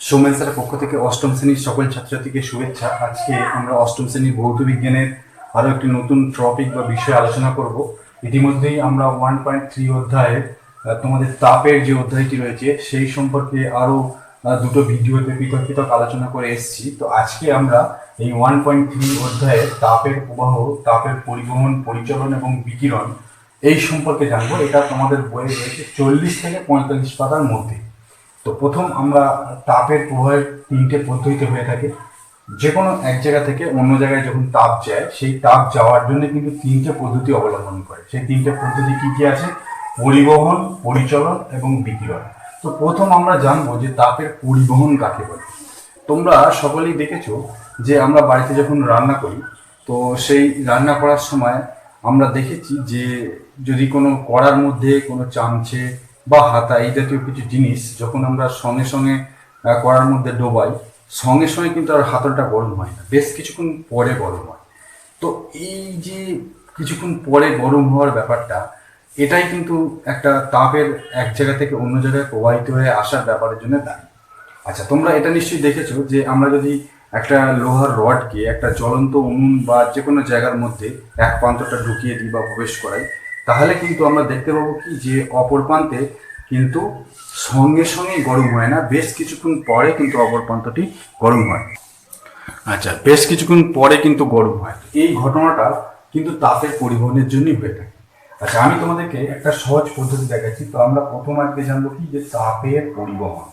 সৌমেন স্যারের পক্ষ থেকে অষ্টম শ্রেণীর সকল ছাত্রছাত্রীকে শুভেচ্ছা। আজকে আমরা অষ্টম শ্রেণীর ভৌত বিজ্ঞানের আরো একটি নতুন টপিক বা বিষয় আলোচনা করব। ইতিমধ্যেই আমরা 1.3 অধ্যায়ে তোমাদের তাপের যে অধ্যায়টি রয়েছে সেই সম্পর্কে আরো দুটো ভিডিওতে পৃথক আলোচনা করে এসেছি। তো আজকে আমরা এই 1.3 অধ্যায়ে তাপের প্রবাহ, তাপের পরিবহন, পরিচালন এবং বিকিরণ এই সম্পর্কে জানবো। এটা তোমাদের বইয়ে রয়েছে 40 থেকে 45 পাতার মধ্যে। তো প্রথম আমরা তাপের প্রবাহের তিনটে পদ্ধতিতে হয়ে থাকে। যে কোনো এক জায়গা থেকে অন্য জায়গায় যখন তাপ যায়, সেই তাপ যাওয়ার জন্য কিন্তু তিনটে পদ্ধতি অবলম্বন করে। সেই তিনটে পদ্ধতি কি কি আছে? পরিবহন, পরিচলন এবং বিকিরণ। তো প্রথম আমরা জানবো যে তাপের পরিবহন কাকে বলে। তোমরা সকলেই দেখেছো যে আমরা বাড়িতে যখন রান্না করি, তো সেই রান্না করার সময় আমরা দেখেছি যে যদি কোনো কড়ার মধ্যে কোনো চামচে বা হাতা এই জাতীয় কিছু জিনিস যখন আমরা সঙ্গে সঙ্গে কড়ার মধ্যে ডোবাই, সঙ্গে সঙ্গে কিন্তু আর হাতলটা গরম হয় না, বেশ কিছুক্ষণ পরে গরম হয়। তো এই যে কিছুক্ষণ পরে গরম হওয়ার ব্যাপারটা, এটাই কিন্তু একটা তাপের এক জায়গা থেকে অন্য জায়গায় প্রবাহিত হয়ে আসার ব্যাপারের জন্য দায়ী। আচ্ছা, তোমরা এটা নিশ্চয়ই দেখেছো যে আমরা যদি একটা লোহার রডকে একটা জ্বলন্ত উনুন বা যে কোনো জায়গার মধ্যে এক প্রান্তটা ঢুকিয়ে দিই বা প্রবেশ করাই, তাহলে কিন্তু আমরা দেখতে পাবো কি যে অপর প্রান্তে কিন্তু সঙ্গে সঙ্গে গরম হয় না, বেশ কিছুক্ষণ পরে কিন্তু অপর প্রান্তটি গরম হয়। আচ্ছা, বেশ কিছুক্ষণ পরে কিন্তু গরম হয়। এই ঘটনাটা কিন্তু তাপের পরিবহনের জন্যই হয়ে থাকে। আচ্ছা, আমি তোমাদেরকে একটা সহজ পদ্ধতি দেখাচ্ছি। তো আমরা প্রথম আজকে জানবো কি যে তাপের পরিবহন।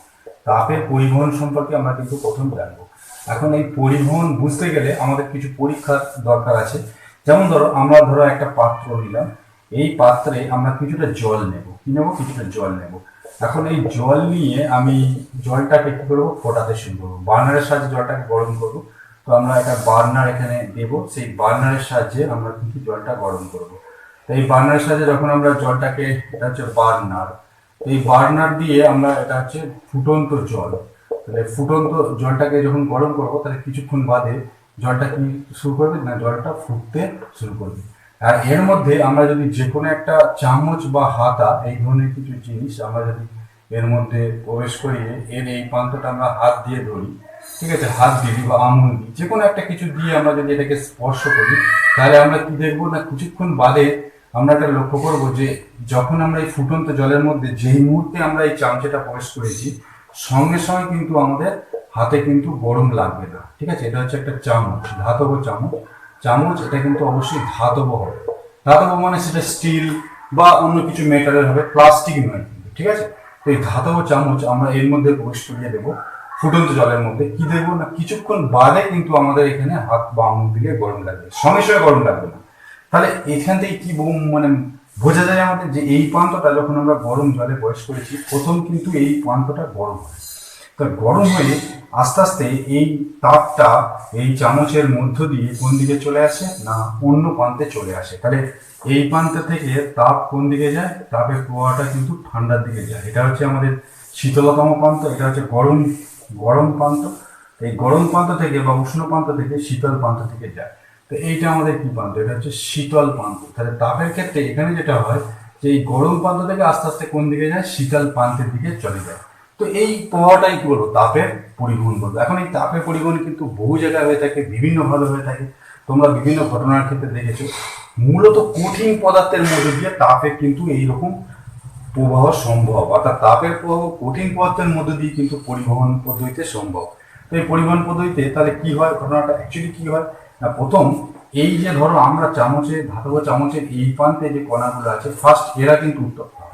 তাপের পরিবহন সম্পর্কে আমরা কিন্তু প্রথম জানবো। এখন এই পরিবহন বুঝতে গেলে আমাদের কিছু পরীক্ষার দরকার আছে। যেমন ধরো একটা পাত্র নিলাম, এই পাত্রে আমরা কিছুটা জল নেব। কি নেবো? কিছুটা জল নেব। এখন এই জল নিয়ে আমি জলটাকে কি করবো? ফোটাতে শুরু করবো। বার্নারের সাহায্যে জলটাকে গরম করবো। তো আমরা একটা বার্নার এখানে দেবো, সেই বার্নারের সাহায্যে আমরা কিন্তু জলটা গরম করবো। তো এই বার্নারের সাহায্যে যখন আমরা জলটাকে, এটা হচ্ছে বার্নার, এই বার্নার দিয়ে আমরা, এটা হচ্ছে ফুটন্ত জল, তাহলে ফুটন্ত জলটাকে যখন গরম করবো, তাহলে কিছুক্ষণ বাদে জলটা কি শুরু করবে না, জলটা ফুটতে শুরু করবে। আর এর মধ্যে আমরা যদি যে কোনো একটা চামচ বা হাতা এই ধরনের কিছু জিনিস আমরা যদি এর মধ্যে প্রবেশ করিয়ে এর এই প্রান্তটা আমরা হাত দিয়ে ধরি, ঠিক আছে, হাত দিই বা আঙুল দিই, যে কোনো একটা কিছু দিয়ে আমরা যদি এটাকে স্পর্শ করি, তাহলে আমরা কি দেখবো না, কিছুক্ষণ বাদে আমরা এটা লক্ষ্য করবো যে যখন আমরা এই ফুটন্ত জলের মধ্যে যেই মুহূর্তে আমরা এই চামচেটা প্রবেশ করেছি, সঙ্গে সঙ্গে কিন্তু আমাদের হাতে কিন্তু গরম লাগবে না। ঠিক আছে, এটা হচ্ছে একটা চামচ, ধাতব চামচ। চামচ এটা কিন্তু অবশ্যই ধাতব হবে। ধাতব মানে সেটা স্টিল বা অন্য কিছু মেটালের হবে, প্লাস্টিক নয় কিন্তু। ঠিক আছে, তো এই ধাতব চামচ আমরা এর মধ্যে প্রবেশ করিয়ে দেবো ফুটন্ত জলের মধ্যে। কি দেখবো না, কিছুক্ষণ বাদে কিন্তু আমাদের এখানে হাত বা আঙুল দিকে গরম লাগবে, সঙ্গে সঙ্গে গরম লাগবে না। তাহলে এখান থেকে কি মানে বোঝা যায় আমাদের যে এই প্রান্তটা যখন আমরা গরম জলে প্রবেশ করেছি, প্রথম কিন্তু এই প্রান্তটা গরম হয়। তো গরম হয়ে আস্তে আস্তে এই তাপটা এই চামচের মধ্য দিয়ে কোন দিকে চলে আসে না, অন্য প্রান্তে চলে আসে। তাহলে এই প্রান্ত থেকে তাপ কোন দিকে যায়? তাপের প্রবাহটা কিন্তু ঠান্ডার দিকে যায়। এটা হচ্ছে আমাদের শীতলতম প্রান্ত, এটা হচ্ছে গরম গরম প্রান্ত। এই গরম প্রান্ত থেকে বা উষ্ণ প্রান্ত থেকে শীতল প্রান্ত থেকে যায়। তো এইটা আমাদের কি প্রান্ত? এটা হচ্ছে শীতল প্রান্ত। তাহলে তাপের ক্ষেত্রে এখানে যেটা হয় যে এই গরম প্রান্ত থেকে আস্তে আস্তে কোন দিকে যায়? শীতল প্রান্তের দিকে চলে যায়। তো এই প্রবাহটাই কি বলবো? তাপের পরিবহন বলবো। এখন এই তাপের পরিবহন কিন্তু বহু জায়গায় হয়ে থাকে, বিভিন্নভাবে হয়ে থাকে। তোমরা বিভিন্ন ঘটনার ক্ষেত্রে দেখেছো, মূলত কঠিন পদার্থের মধ্যে দিয়ে তাপের কিন্তু এইরকম প্রবাহ সম্ভব, অর্থাৎ তাপের প্রবাহ কঠিন পদার্থের মধ্যে দিয়ে কিন্তু পরিবহন পদ্ধতিতে সম্ভব। তো এই পরিবহন পদ্ধতিতে তাহলে কি হয়, ঘটনাটা অ্যাকচুয়ালি কি হয় না, প্রথম এই যে ধরো আমরা চামচে, ধাতব চামচের এই প্রান্তে যে কণাগুলো আছে, ফার্স্ট এরা কিন্তু উত্তপ্ত হয়।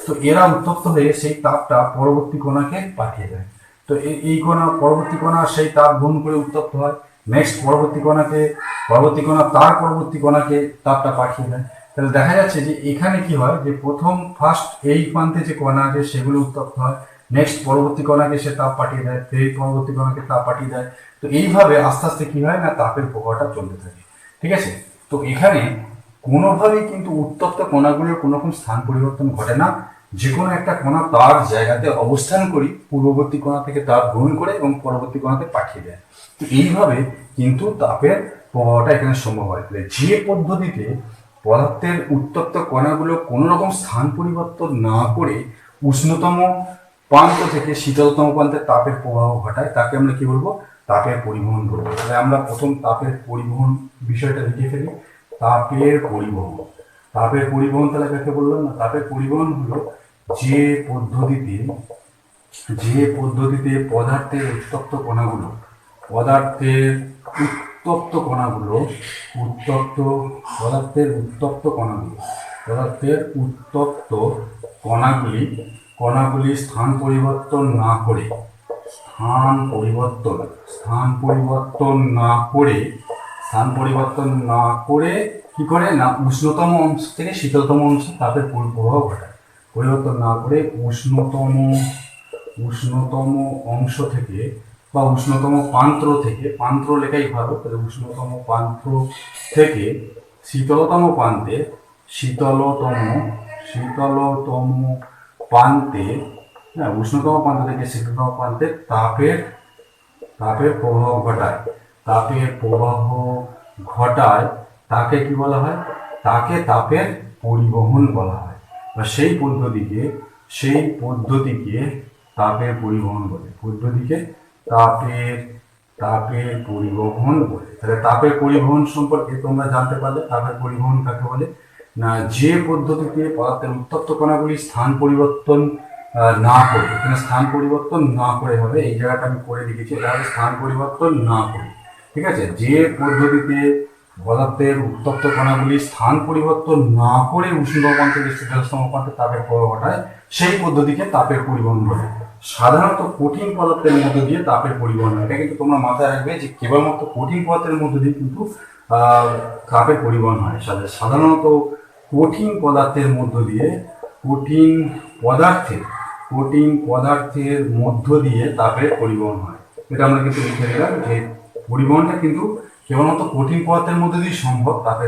তো এরা উত্তপ্ত হয়ে সেই তাপটা পরবর্তী কণাকে পাঠিয়ে দেয়। তো এই কণা, পরবর্তী কণা সেই তাপ গ্রহণ করে উত্তপ্ত হয়। নেক্সট পরবর্তী কণা তার পরবর্তী কণাকে তাপটা পাঠিয়ে দেয়। তাহলে দেখা যাচ্ছে যে এখানে কি হয় যে প্রথম ফার্স্ট এই প্রান্তে যে কণা আছে সেগুলো উত্তপ্ত হয়, নেক্সট পরবর্তী কণাকে সে তাপ পাঠিয়ে দেয়, ফের পরবর্তী কণাকে তাপ পাঠিয়ে দেয়। তো এইভাবে আস্তে আস্তে কি হয় না, তাপের প্রবাহটা চলতে থাকে। ঠিক আছে, তো এখানে কোনোভাবেই কিন্তু উত্তপ্ত কণাগুলোর কোনো রকম স্থান পরিবর্তন ঘটে না। যে কোনো একটা কণা তার জায়গাতে অবস্থান করি, পূর্ববর্তী কণা থেকে তাপ গ্রহণ করে এবং পরবর্তী কণাতে পাঠিয়ে দেয়। তো এইভাবে কিন্তু তাপের প্রবাহটা এখানে সম্ভব হয়। যে পদ্ধতিতে পদার্থের উত্তপ্ত কণাগুলো কোনো রকম স্থান পরিবর্তন না করে উষ্ণতম প্রান্ত থেকে শীতলতম প্রান্তে তাপের প্রবাহ ঘটায় তাকে আমরা কি বলবো? তাপের পরিবহন বলবো। তাহলে আমরা প্রথম তাপের পরিবহন বিষয়টা লিখে ফেলি। তাপের পরিবহন, তাপের পরিবহন তাহলে কাকে বললাম না? তাপের পরিবহন হলো যে পদ্ধতিতে পদার্থের উত্তপ্ত কণাগুলো পদার্থের উত্তপ্ত কণাগুলো কণাগুলি স্থান পরিবর্তন না করে কি করে না, উষ্ণতম অংশ থেকে শীতলতম অংশে তাপের প্রবাহ ঘটায়। পরিবর্তন না করে উষ্ণতম অংশ থেকে বা উষ্ণতম প্রান্ত থেকে, প্রান্ত লেখাই ভালো, তাহলে উষ্ণতম প্রান্ত থেকে শীতলতম প্রান্তে উষ্ণতম প্রান্ত থেকে শীতলতম প্রান্তে তাপের প্রবাহ তাকে কি বলা হয়? তাকে তাপের পরিবহন বলা হয়, বা সেই পদ্ধতিকে তাপের পরিবহন বলে। তাপের পরিবহন বলে। তাহলে তাপের পরিবহন সম্পর্কে তোমরা জানতে পারলে তাপের পরিবহন কাকে বলে না, যে পদ্ধতিতে পদার্থের উত্তপ্ত কণাগুলি স্থান পরিবর্তন না করে, এখানে স্থান পরিবর্তন না করে হবে, এই জায়গাটা আমি করে লিখেছি, এটা হবে স্থান পরিবর্তন না করে। ঠিক আছে, যে পদ্ধতিতে পদার্থের উত্তপ্ত কণাগুলি স্থান পরিবর্তন না করে উষ্ণতম প্রান্ত থেকে শীতলতম প্রান্তে তাপের প্রবাহ ঘটায়, সেই পদ্ধতিকে তাপের পরিবহন বলে। সাধারণত কঠিন পদার্থের মধ্য দিয়ে তাপের পরিবহন হয়। এটা কিন্তু তোমরা মাথায় রাখবে যে কেবলমাত্র কঠিন পদার্থের মধ্য দিয়ে কিন্তু তাপের পরিবহন হয়। সাধারণত কঠিন পদার্থের মধ্য দিয়ে তাপের পরিবহন হয়। এটা আমরা কিন্তু লিখে দিলাম যে পরিবহনটা কিন্তু কেবলমাত্র কঠিন পদার্থের মধ্যে দিয়ে সম্ভব। তাহলে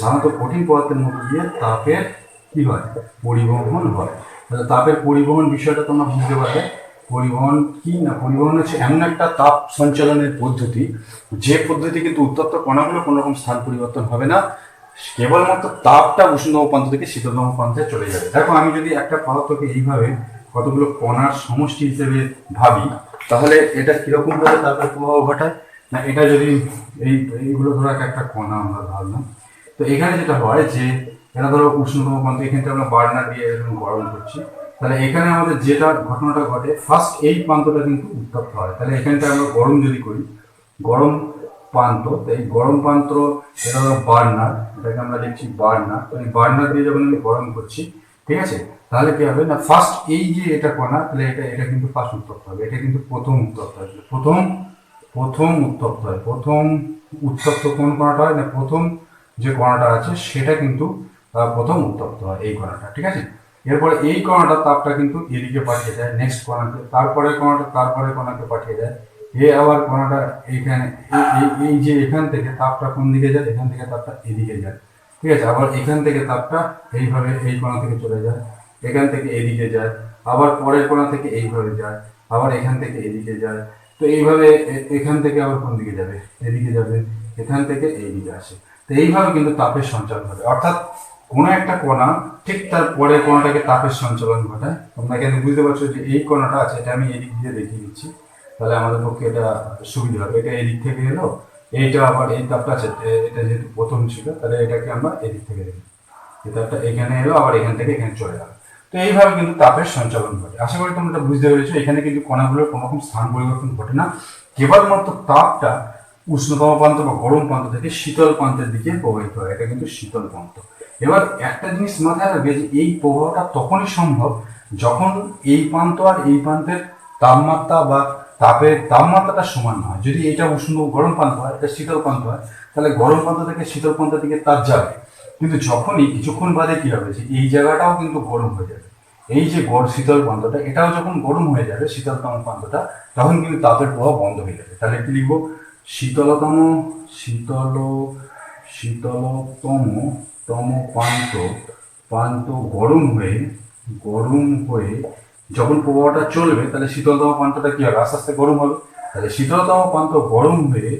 সাধারণত কঠিন পদার্থের মধ্যে দিয়ে তাপের কি হয়? পরিবহন হয়। তাহলে তাপের পরিবহন বিষয়টা তোমরা বুঝতে পারবে। পরিবহন কি না, পরিবহন হচ্ছে এমন একটা তাপ সঞ্চালনের পদ্ধতি, যে পদ্ধতি কিন্তু উত্তপ্ত কণাগুলো কোনো রকম স্থান পরিবর্তন হবে না, কেবলমাত্র তাপটা উষ্ণতম প্রান্ত থেকে শীতলতম প্রান্তে চলে যাবে। দেখো, আমি যদি একটা পদার্থকে এইভাবে কতগুলো কণার সমষ্টি হিসেবে ভাবি, তাহলে এটা কিরকম ভাবে তাপের প্রবাহ ঘটায় না, এটা যদি এইগুলো ধরো একটা কণা আমরা ভাবলাম, তো এখানে যেটা হয় যে এটা ধরো উষ্ণতম প্রান্ত, এখানে আমরা বার্নার দিয়ে এরকম গরম করছি, তাহলে এখানে আমাদের যেটা ঘটনাটা ঘটে, ফার্স্ট এই প্রান্তটা কিন্তু উত্তপ্ত হয়। তাহলে এখানটা আমরা গরম যদি করি, গরম প্রান্ত, তো এই গরম প্রান্ত এটা হলো বার্নার, এটাকে আমরা লিখছি বার্নার। তো এই বার্নার দিয়ে যখন আমি গরম করছি, ঠিক আছে, তাহলে কি হবে না, ফার্স্ট এই যে এটা কণা, তাহলে এটা কিন্তু ফার্স্ট উত্তপ্ত হবে, এটা কিন্তু প্রথম উত্তপ্ত হয়। প্রথম উত্তপ্ত কোন কণাটা হয় না, প্রথম যে কণাটা আছে সেটা কিন্তু প্রথম উত্তপ্ত হয়, এই কণাটা। ঠিক আছে, এরপরে এই কণাটা তাপটা কিন্তু এদিকে পাঠিয়ে দেয় নেক্সট কণাকে, তারপরে কণাকে পাঠিয়ে দেয়, আবার কণাটা এইখানে, এই যে এখান থেকে তাপটা কোন দিকে যায়, এখান থেকে তাপটা এদিকে যায়। ঠিক আছে, আবার এখান থেকে তাপটা এইভাবে এই কণা থেকে চলে যায়, এখান থেকে এদিকে যায়, আবার পরের কণা থেকে এইভাবে যায়, আবার এখান থেকে এদিকে যায়। তো এইভাবে এখান থেকে আবার কোন দিকে যাবে, এদিকে যাবে, এখান থেকে এইদিকে আসে। তো এইভাবে কিন্তু তাপের সঞ্চালন হবে, অর্থাৎ কোনো একটা কণা ঠিক তার পরের কণাটাকে তাপের সঞ্চালন ঘটায়। তোমরা এখানে বুঝতে পারছো যে এই কণাটা আছে, এটা আমি এদিক দিয়ে দেখিয়ে দিচ্ছি, তাহলে আমাদের পক্ষে এটা সুবিধা হবে। এটা এদিক থেকে এলো, এইটা আবার এই তাপটা আছে, এটা যেহেতু প্রথম ছিল, তাহলে এটাকে আমরা এদিক থেকে দেখি, এই তাপটা এখানে এলো, আবার এখান থেকে এখানে চলে গেল। তো এইভাবে কিন্তু তাপের সঞ্চালন ঘটে। আশা করি তোমরা এটা বুঝতে পেরেছো। এখানে কিন্তু কণাগুলোর কোনো রকম স্থান পরিবর্তন ঘটে না, কেবলমাত্র তাপটা উষ্ণতম প্রান্ত বা গরম প্রান্ত থেকে শীতল প্রান্তের দিকে প্রবাহিত হয়, এটা কিন্তু শীতল প্রান্ত। এবার একটা জিনিস মাথায় রাখবে যে এই প্রবাহটা তখনই সম্ভব যখন এই প্রান্ত আর এই প্রান্তের তাপমাত্রা বা তাপমাত্রাটা সমান হয়। যদি এটা গরম প্রান্ত হয়, এটা শীতল প্রান্ত হয়, তাহলে গরম প্রান্ত থেকে শীতল প্রান্তের দিকে তাপ যাবে। কিন্তু যখনই কিছুক্ষণ বাদে কি হবে, যে এই জায়গাটাও কিন্তু গরম হয়ে যাবে, এই যে শীতল প্রান্তটা, এটাও যখন গরম হয়ে যাবে শীতলতম প্রান্তটা, তখন কিন্তু তাপের প্রবাহ বন্ধ হয়ে যাবে। তাহলে কি লিখবো, শীতলতম প্রান্ত গরম হয়ে যখন প্রবাহটা চলবে, তাহলে শীতলতম প্রান্তটা কি হবে, আস্তে আস্তে গরম হবে। তাহলে শীতলতম প্রান্ত গরম হয়ে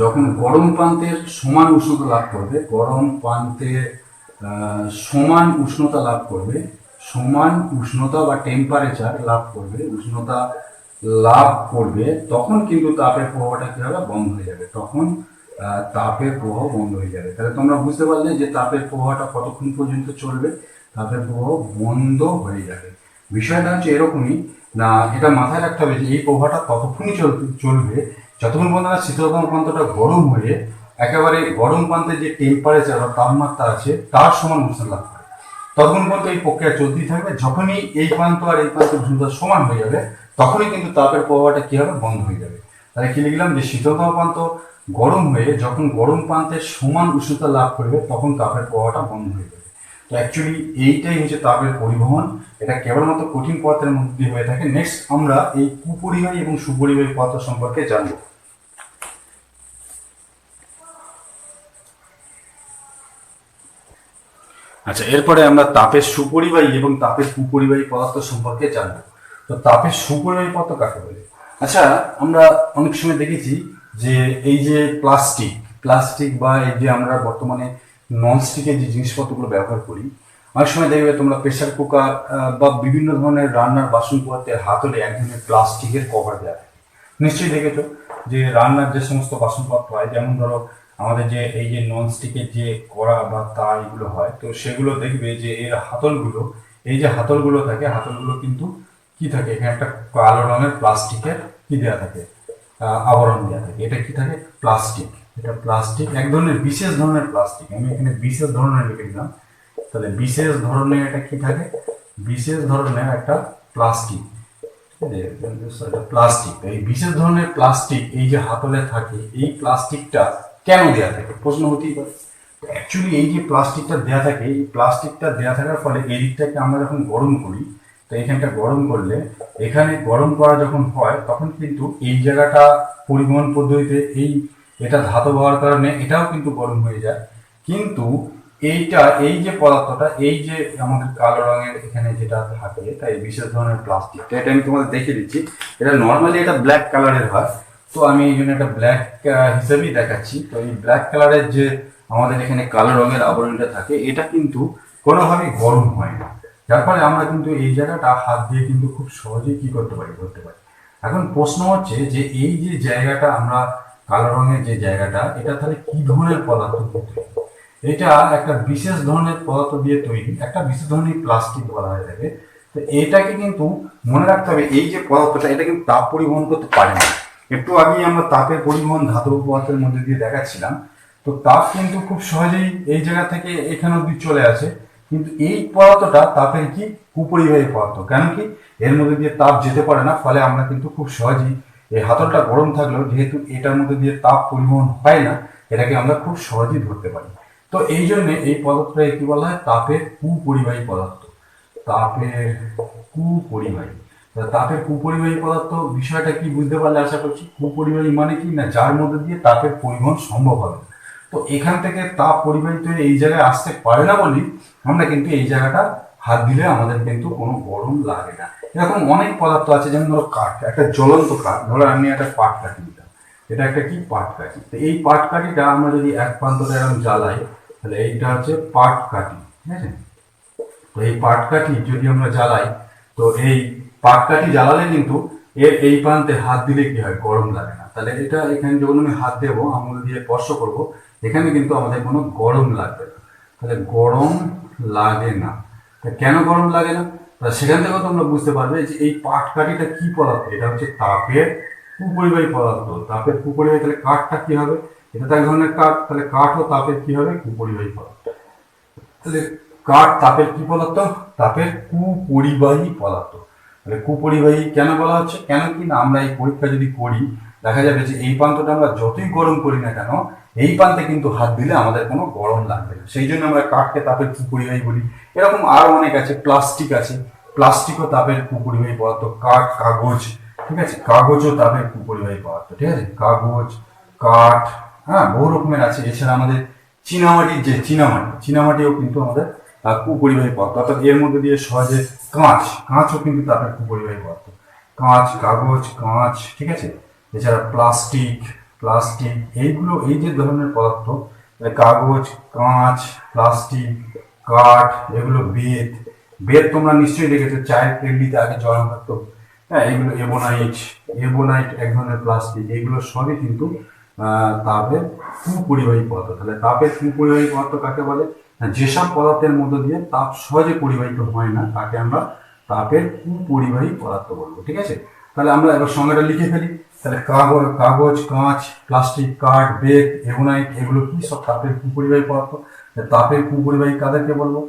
যখন গরম প্রান্তের সমান উষ্ণতা লাভ করবে, গরম প্রান্তের সমান উষ্ণতা লাভ করবে, সমান উষ্ণতা বা টেম্পারেচার লাভ করবে, উষ্ণতা লাভ করবে, তখন কিন্তু তাপের প্রবাহটা কি হবে, বন্ধ হয়ে যাবে। তখন তাপের প্রবাহ বন্ধ হয়ে যাবে। তাহলে তোমরা বুঝতে পারলে যে তাপের প্রবাহটা কতক্ষণ পর্যন্ত চলবে, তাপের প্রবাহ বন্ধ হয়ে যাবে। বিষয়টা হচ্ছে এরকমই না, এটা মাথায় রাখতে হবে যে এই প্রবাহটা ততক্ষণই চলবে যতক্ষণ পর্যন্ত না শীতলতম প্রান্তটা গরম হয়ে একেবারে গরম প্রান্তের যে টেম্পারেচার বা তাপমাত্রা আছে তার সমান উষ্ণতা লাভ করে। ততক্ষণ পর্যন্ত এই প্রক্রিয়া চলতেই থাকবে। যখনই এই প্রান্ত আর এই প্রান্তের উষ্ণতা সমান হয়ে যাবে তখনই কিন্তু তাপের প্রবাহটা কি হবে, বন্ধ হয়ে যাবে। তাহলে কি লিখলাম যে শীতলতম প্রান্ত গরম হয়ে যখন গরম প্রান্তের সমান উষ্ণতা লাভ করবে তখন তাপের প্রবাহটা বন্ধ হয়ে যাবে। তো অ্যাকচুয়ালি এইটাই হচ্ছে তাপের পরিবহন। এটা কেবলমাত্র কঠিন পদার্থের মধ্যে দিয়ে হয়ে থাকে। নেক্সট আমরা এই কুপরিবাহী এবং সুপরিবাহী পদার্থ সম্পর্কে জানবো। আচ্ছা, এরপরে আমরা তাপের সুপরিবাহী এবং তাপের কুপরিবাহী পদার্থ সম্পর্কে জানবো। তো তাপের সুপরিবাহী পদার্থ কাকে বলে? আচ্ছা, আমরা অনেক সময় দেখেছি যে এই যে প্লাস্টিক বা এই যে আমরা বর্তমানে ননস্টিকের যে জিনিসপত্রগুলো ব্যবহার করি, অনেক সময় দেখবে তোমরা প্রেসার কুকার বা বিভিন্ন ধরনের রান্নার বাসন পোয়াতে হাতলে এক ধরনের প্লাস্টিকের কভার দেওয়া থাকে। নিশ্চয়ই দেখেছো যে রান্নার যে সমস্ত বাসনপত্র হয়, যেমন ধরো আমাদের যে এই যে ননস্টিকের যে কড়া বা তা এগুলো হয়, তো সেগুলো দেখবে যে এর হাতলগুলো, এই যে হাতলগুলো থাকে, হাতলগুলো কিন্তু কি থাকে, এখানে একটা কালো রঙের প্লাস্টিকের কি দেওয়া থাকে, আবরণ দেওয়া থাকে। এটা কি থাকে, প্লাস্টিক। এটা প্লাস্টিক, এক ধরনের বিশেষ ধরনের প্লাস্টিক। আমি এখানে বিশেষ ধরনের লিখে দিলাম। তাহলে বিশেষ ধরনের এটা কি থাকে, বিশেষ ধরনের একটা প্লাস্টিক। প্লাস্টিক, এই বিশেষ ধরনের প্লাস্টিক এই যে হাতলে থাকে, এই প্লাস্টিকটা কেন দেয়া থাকে প্রশ্ন হতেই পারে। অ্যাকচুয়ালি এই যে প্লাস্টিকটা দেয়া থাকে, এই প্লাস্টিকটা দেয়া থাকার ফলে এই দিকটাকে আমরা যখন গরম করি, তো এখানটা গরম করলে, এখানে গরম করা যখন হয় তখন কিন্তু এই জায়গাটা পরিবহন পদ্ধতিতে এটা ধাতব হওয়ার কারণে এটাও কিন্তু গরম হয়ে যায়। কিন্তু এই যে পদার্থটা, এই যে আমাদের কালো রঙের এখানে যেটা থাকে, তাই বিশেষ ধরনের প্লাস্টিক, এটা আমি তোমাদের দেখিয়ে দিচ্ছি। এটা নর্মালি এটা ব্ল্যাক কালারের হয়, তো আমি এই জন্য একটা ব্ল্যাক হিসেবেই দেখাচ্ছি। তো এই ব্ল্যাক কালারের যে আমাদের এখানে কালো রঙের আবরণটা থাকে, এটা কিন্তু কোনোভাবেই গরম হয় না, যার ফলে আমরা কিন্তু এই জায়গাটা হাত দিয়ে কিন্তু খুব সহজেই কি করতে পারি, ধরতে পারি। এখন প্রশ্ন হচ্ছে যে এই যে জায়গাটা আমরা কালো রঙের যে জায়গাটা, এটা তাহলে কি ধরনের পদার্থ তৈরি? এটা একটা বিশেষ ধরনের পদার্থ দিয়ে তৈরি, একটা বিশেষ ধরনের প্লাস্টিক বলা হয়ে থাকে। তো এটাকে কিন্তু মনে রাখতে হবে, এই যে পদার্থটা এটা কিন্তু তাপ পরিবহন করতে পারে না। একটু আগেই আমরা তাপের পরিবহন ধাতব পদার্থের মধ্যে দিয়ে দেখাচ্ছিলাম। তো তাপ কিন্তু খুব সহজেই এই জায়গা থেকে এখানে অব্দি চলে আসে, কিন্তু এই পদার্থটা তাপের কি কুপরিবাহী পদার্থ। কেন কি, এর মধ্যে দিয়ে তাপ যেতে পারে না, ফলে আমরা কিন্তু খুব সহজেই এই হাতলটা গরম থাকলেও যেহেতু এটার মধ্যে দিয়ে তাপ পরিবহন হয় না, এটাকে আমরা খুব সহজেই ধরতে পারি। তো এই জন্য এই পদার্থটাকে কি বলা হয়, তাপের কুপরিবাহী পদার্থ। তাপের কুপরিবাহী, তাপের কুপরিবাহী পদার্থ বিষয়টা কি বুঝতে পারলে আশা করছি। কুপরিবাহী মানে কি না, যার মধ্যে দিয়ে তাপের পরিবহন সম্ভব হবে। তো এখান থেকে তাপ পরিবাহিত হয়ে এই জায়গায় আসতে পারে না বলি আমরা কিন্তু এই জায়গাটা হাত দিলে আমাদের কিন্তু কোনো গরম লাগে না। এরকম অনেক পদার্থ আছে, যেমন ধরো কাঠ, একটা জ্বলন্ত কাঠ, ধরো আমি একটা পাট কাঠি দিলাম, এটা একটা কি পাট কাঠি। তো এই পাট কাঠিটা আমরা যদি এক প্রান্তটা এরকম জ্বালাই, তাহলে এইটা হচ্ছে পাট কাঠি, ঠিক আছে। তো এই পাট কাঠি যদি আমরা জ্বালাই, তো এই পাট কাঠি জ্বালালে কিন্তু এর এই প্রান্তে হাত দিলে কি হয়, গরম লাগে না। তাহলে এটা এখানে যখন আমি হাত দেবো, আঙুল দিয়ে স্পর্শ করবো, এখানে কিন্তু আমাদের কোনো গরম লাগবে না। তাহলে গরম লাগে না। তা কেন গরম লাগে না, সেখান থেকেও তোমরা বুঝতে পারবে যে এই পাট কাঠিটা কি পদার্থ, এটা হচ্ছে তাপের কুপরিবাহী পদার্থ। তাপের কুপরিবাহী, তাহলে কাঠটা কি হবে, এটা তো এক ধরনের কাঠ, তাহলে কাঠও তাপের কি হবে, কুপরিবাহী পদার্থ। তাহলে কাঠ তাপের কি পদার্থ, তাপের কুপরিবাহী পদার্থ। তাহলে কুপরিবাহী কেন বলা হচ্ছে, কেন কি না, আমরা এই পরীক্ষা যদি করি দেখা যাবে যে এই প্রান্তটা আমরা যতই গরম করি না কেন, এই প্রান্তে কিন্তু হাত দিলে আমাদের কোনো গরম লাগবে না। সেই জন্য আমরা কাঠকে তাপের কুপরিবাহী বলি। এরকম আরো অনেক আছে, প্লাস্টিক আছে, প্লাস্টিকও তাপের কুপরিবাহী পদার্থ। কাঠ, কাগজ, ঠিক আছে, কাগজও তাপের কুপরিবাহী পদার্থ, ঠিক আছে, কাগজ, কাঠ, হ্যাঁ, বহু রকমের আছে। এছাড়া আমাদের চীনামাটির যে চীনামাটিও কিন্তু আমাদের কুপরিবাহী পদার্থ, অর্থাৎ এর মধ্যে দিয়ে সহজে কাঁচও কিন্তু তাপের কুপরিবাহী পদার্থ। কাঁচ, কাগজ, কাঁচ, ঠিক আছে। এছাড়া প্লাস্টিক এইগুলো, এই যে ধরনের পদার্থ, কাগজ, কাঁচ, প্লাস্টিক, কাঠ, এগুলো বেত। বেত তোমরা নিশ্চয়ই দেখেছো চায়ের কেটলিতে আগে জল থাকতো। হ্যাঁ, এগুলো এবোনাইট। এবোনাইট এক ধরনের প্লাস্টিক। এগুলো সবই কিন্তু তাপের কুপরিবাহী পদার্থ। তাহলে তাপের কুপরিবাহী পদার্থ কাকে বলে? যেসব পদার্থের মধ্য দিয়ে তাপ সহজে পরিবাহিত হয় না তাকে আমরা তাপের কুপরিবাহী পদার্থ বলবো। ঠিক আছে, তাহলে আমরা এবার সংজ্ঞাটা লিখে ফেলি। তাহলে কাগজ, কাঁচ, প্লাস্টিক, কাঠ, বেত, এবোনাইট এগুলো কি? সব তাপের কুপরিবাহী পদার্থ। তাপের কুপরিবাহী কাদেরকে বলবো?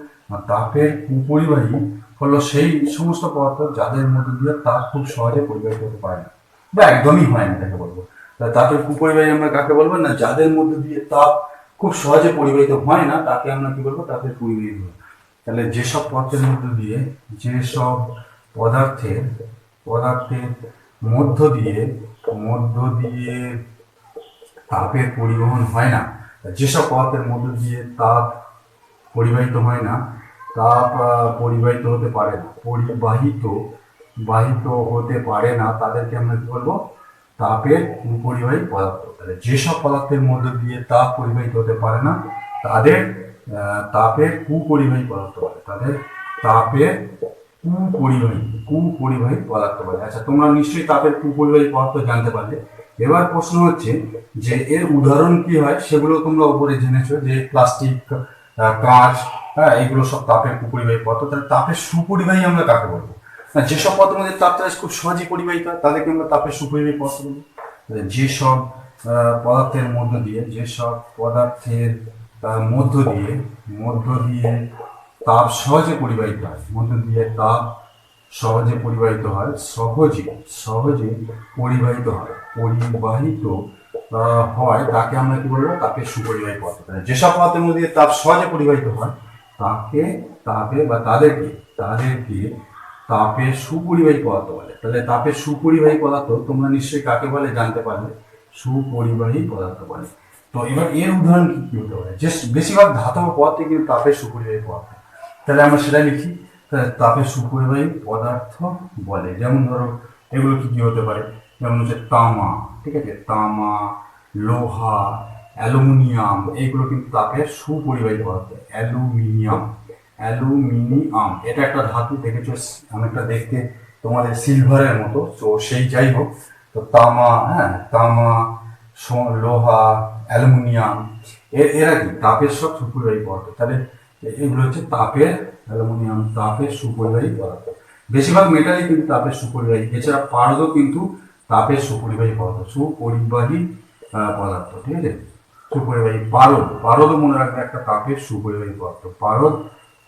তাপের কুপরিবাহী হলো সেই সমস্ত পদার্থ যাদের মধ্যে দিয়ে তাপ খুব সহজে পরিবাহিত হতে পারে না বা একদমই হয় না তাকে বলবো। তাহলে তাপের কুপরিবাহী আমরা কাকে বলবো? না, যাদের মধ্যে দিয়ে তাপ খুব সহজে পরিবাহিত হয় না তাকে আমরা কি বলবো? তাপের পরিবাহী বলবো। তাহলে যেসব পদার্থের মধ্যে দিয়ে যেসব পদার্থের মধ্য দিয়ে তাপের পরিবহন হয় না, যেসব পদার্থের মধ্য দিয়ে তাপ পরিবাহিত হয় না, তাপ পরিবাহিত হতে পারে না, বাহিত হতে পারে না, তাদেরকে আমরা কি বলবো? তাপের কুপরিবাহী পদার্থ। তাহলে যেসব পদার্থের মধ্য দিয়ে তাপ পরিবাহিত হতে পারে না তাদের তাপের কুপরিবাহী পদার্থ বলে। তাদের তাপের কুপরিবাহী পদার্থ বলে। আচ্ছা, তোমরা নিশ্চয়ই তাপের কুপরিবাহী পদার্থ জানতে পারলে। এবার প্রশ্ন হচ্ছে যে এর উদাহরণ কি হয় সেগুলো তোমরা উপরে জেনেছো, যে প্লাস্টিক, কাঁচ, হ্যাঁ, এগুলো সব তাপের কুপরিবাহী পদার্থ। তাহলে তাপের সুপরিবাহী আমরা কাকে বলবো? যেসব পদার্থের মধ্যে তাপটা খুব সহজেই পরিবাহিত হয় তাদেরকে আমরা তাপের সুপরিবাহী পদার্থ বলবো। যেসব পদার্থের মধ্য দিয়ে তাপ সহজে পরিবাহিত হয়, সহজে পরিবাহিত হয় তাকে আমরা কি বলবো? তাপের সুপরিবাহী পদার্থ। যেসব পদার্থের মধ্যে তাপ সহজে পরিবাহিত হয় তাদেরকে তাপের সুপরিবাহী পদার্থ বলে। তাহলে তাপের সুপরিবাহী পদার্থ তোমরা নিশ্চয়ই কাকে বলে জানতে পারলে? সুপরিবাহী পদার্থ বলে। তো এবার এর উদাহরণ কি হতে পারে? যে বেশিরভাগ ধাতব পদার্থ কিন্তু তাপের সুপরিবাহী পদার্থ। তাহলে আমরা সেটা লিখি। তাপের সুপরিবাহী পদার্থ বলে, যেমন ধরো এগুলো কি হতে পারে? যেমন হচ্ছে তামা, ঠিক আছে, তামা, লোহা, অ্যালুমিনিয়াম, এইগুলো কিন্তু তাপের সুপরিবাহী পদার্থ। অ্যালুমিনিয়াম এটা একটা ধাতু, দেখেছো অনেকটা দেখতে তোমাদের সিলভারের মতো। তো সেই যাই হোক, তো তামা, লোহা, অ্যালুমিনিয়াম এরা কি তাপের সব সুপরিবাহী পদার্থ। তাহলে এগুলো হচ্ছে তাপের সুপরিবাহী পদার্থ। বেশিরভাগ মেটালই কিন্তু তাপের সুপরিবাহী। এছাড়া পারদও কিন্তু তাপের সুপরিবাহী পদার্থ, ঠিক আছে। পারদও মনে রাখবে একটা তাপের সুপরিবাহী পদার্থ।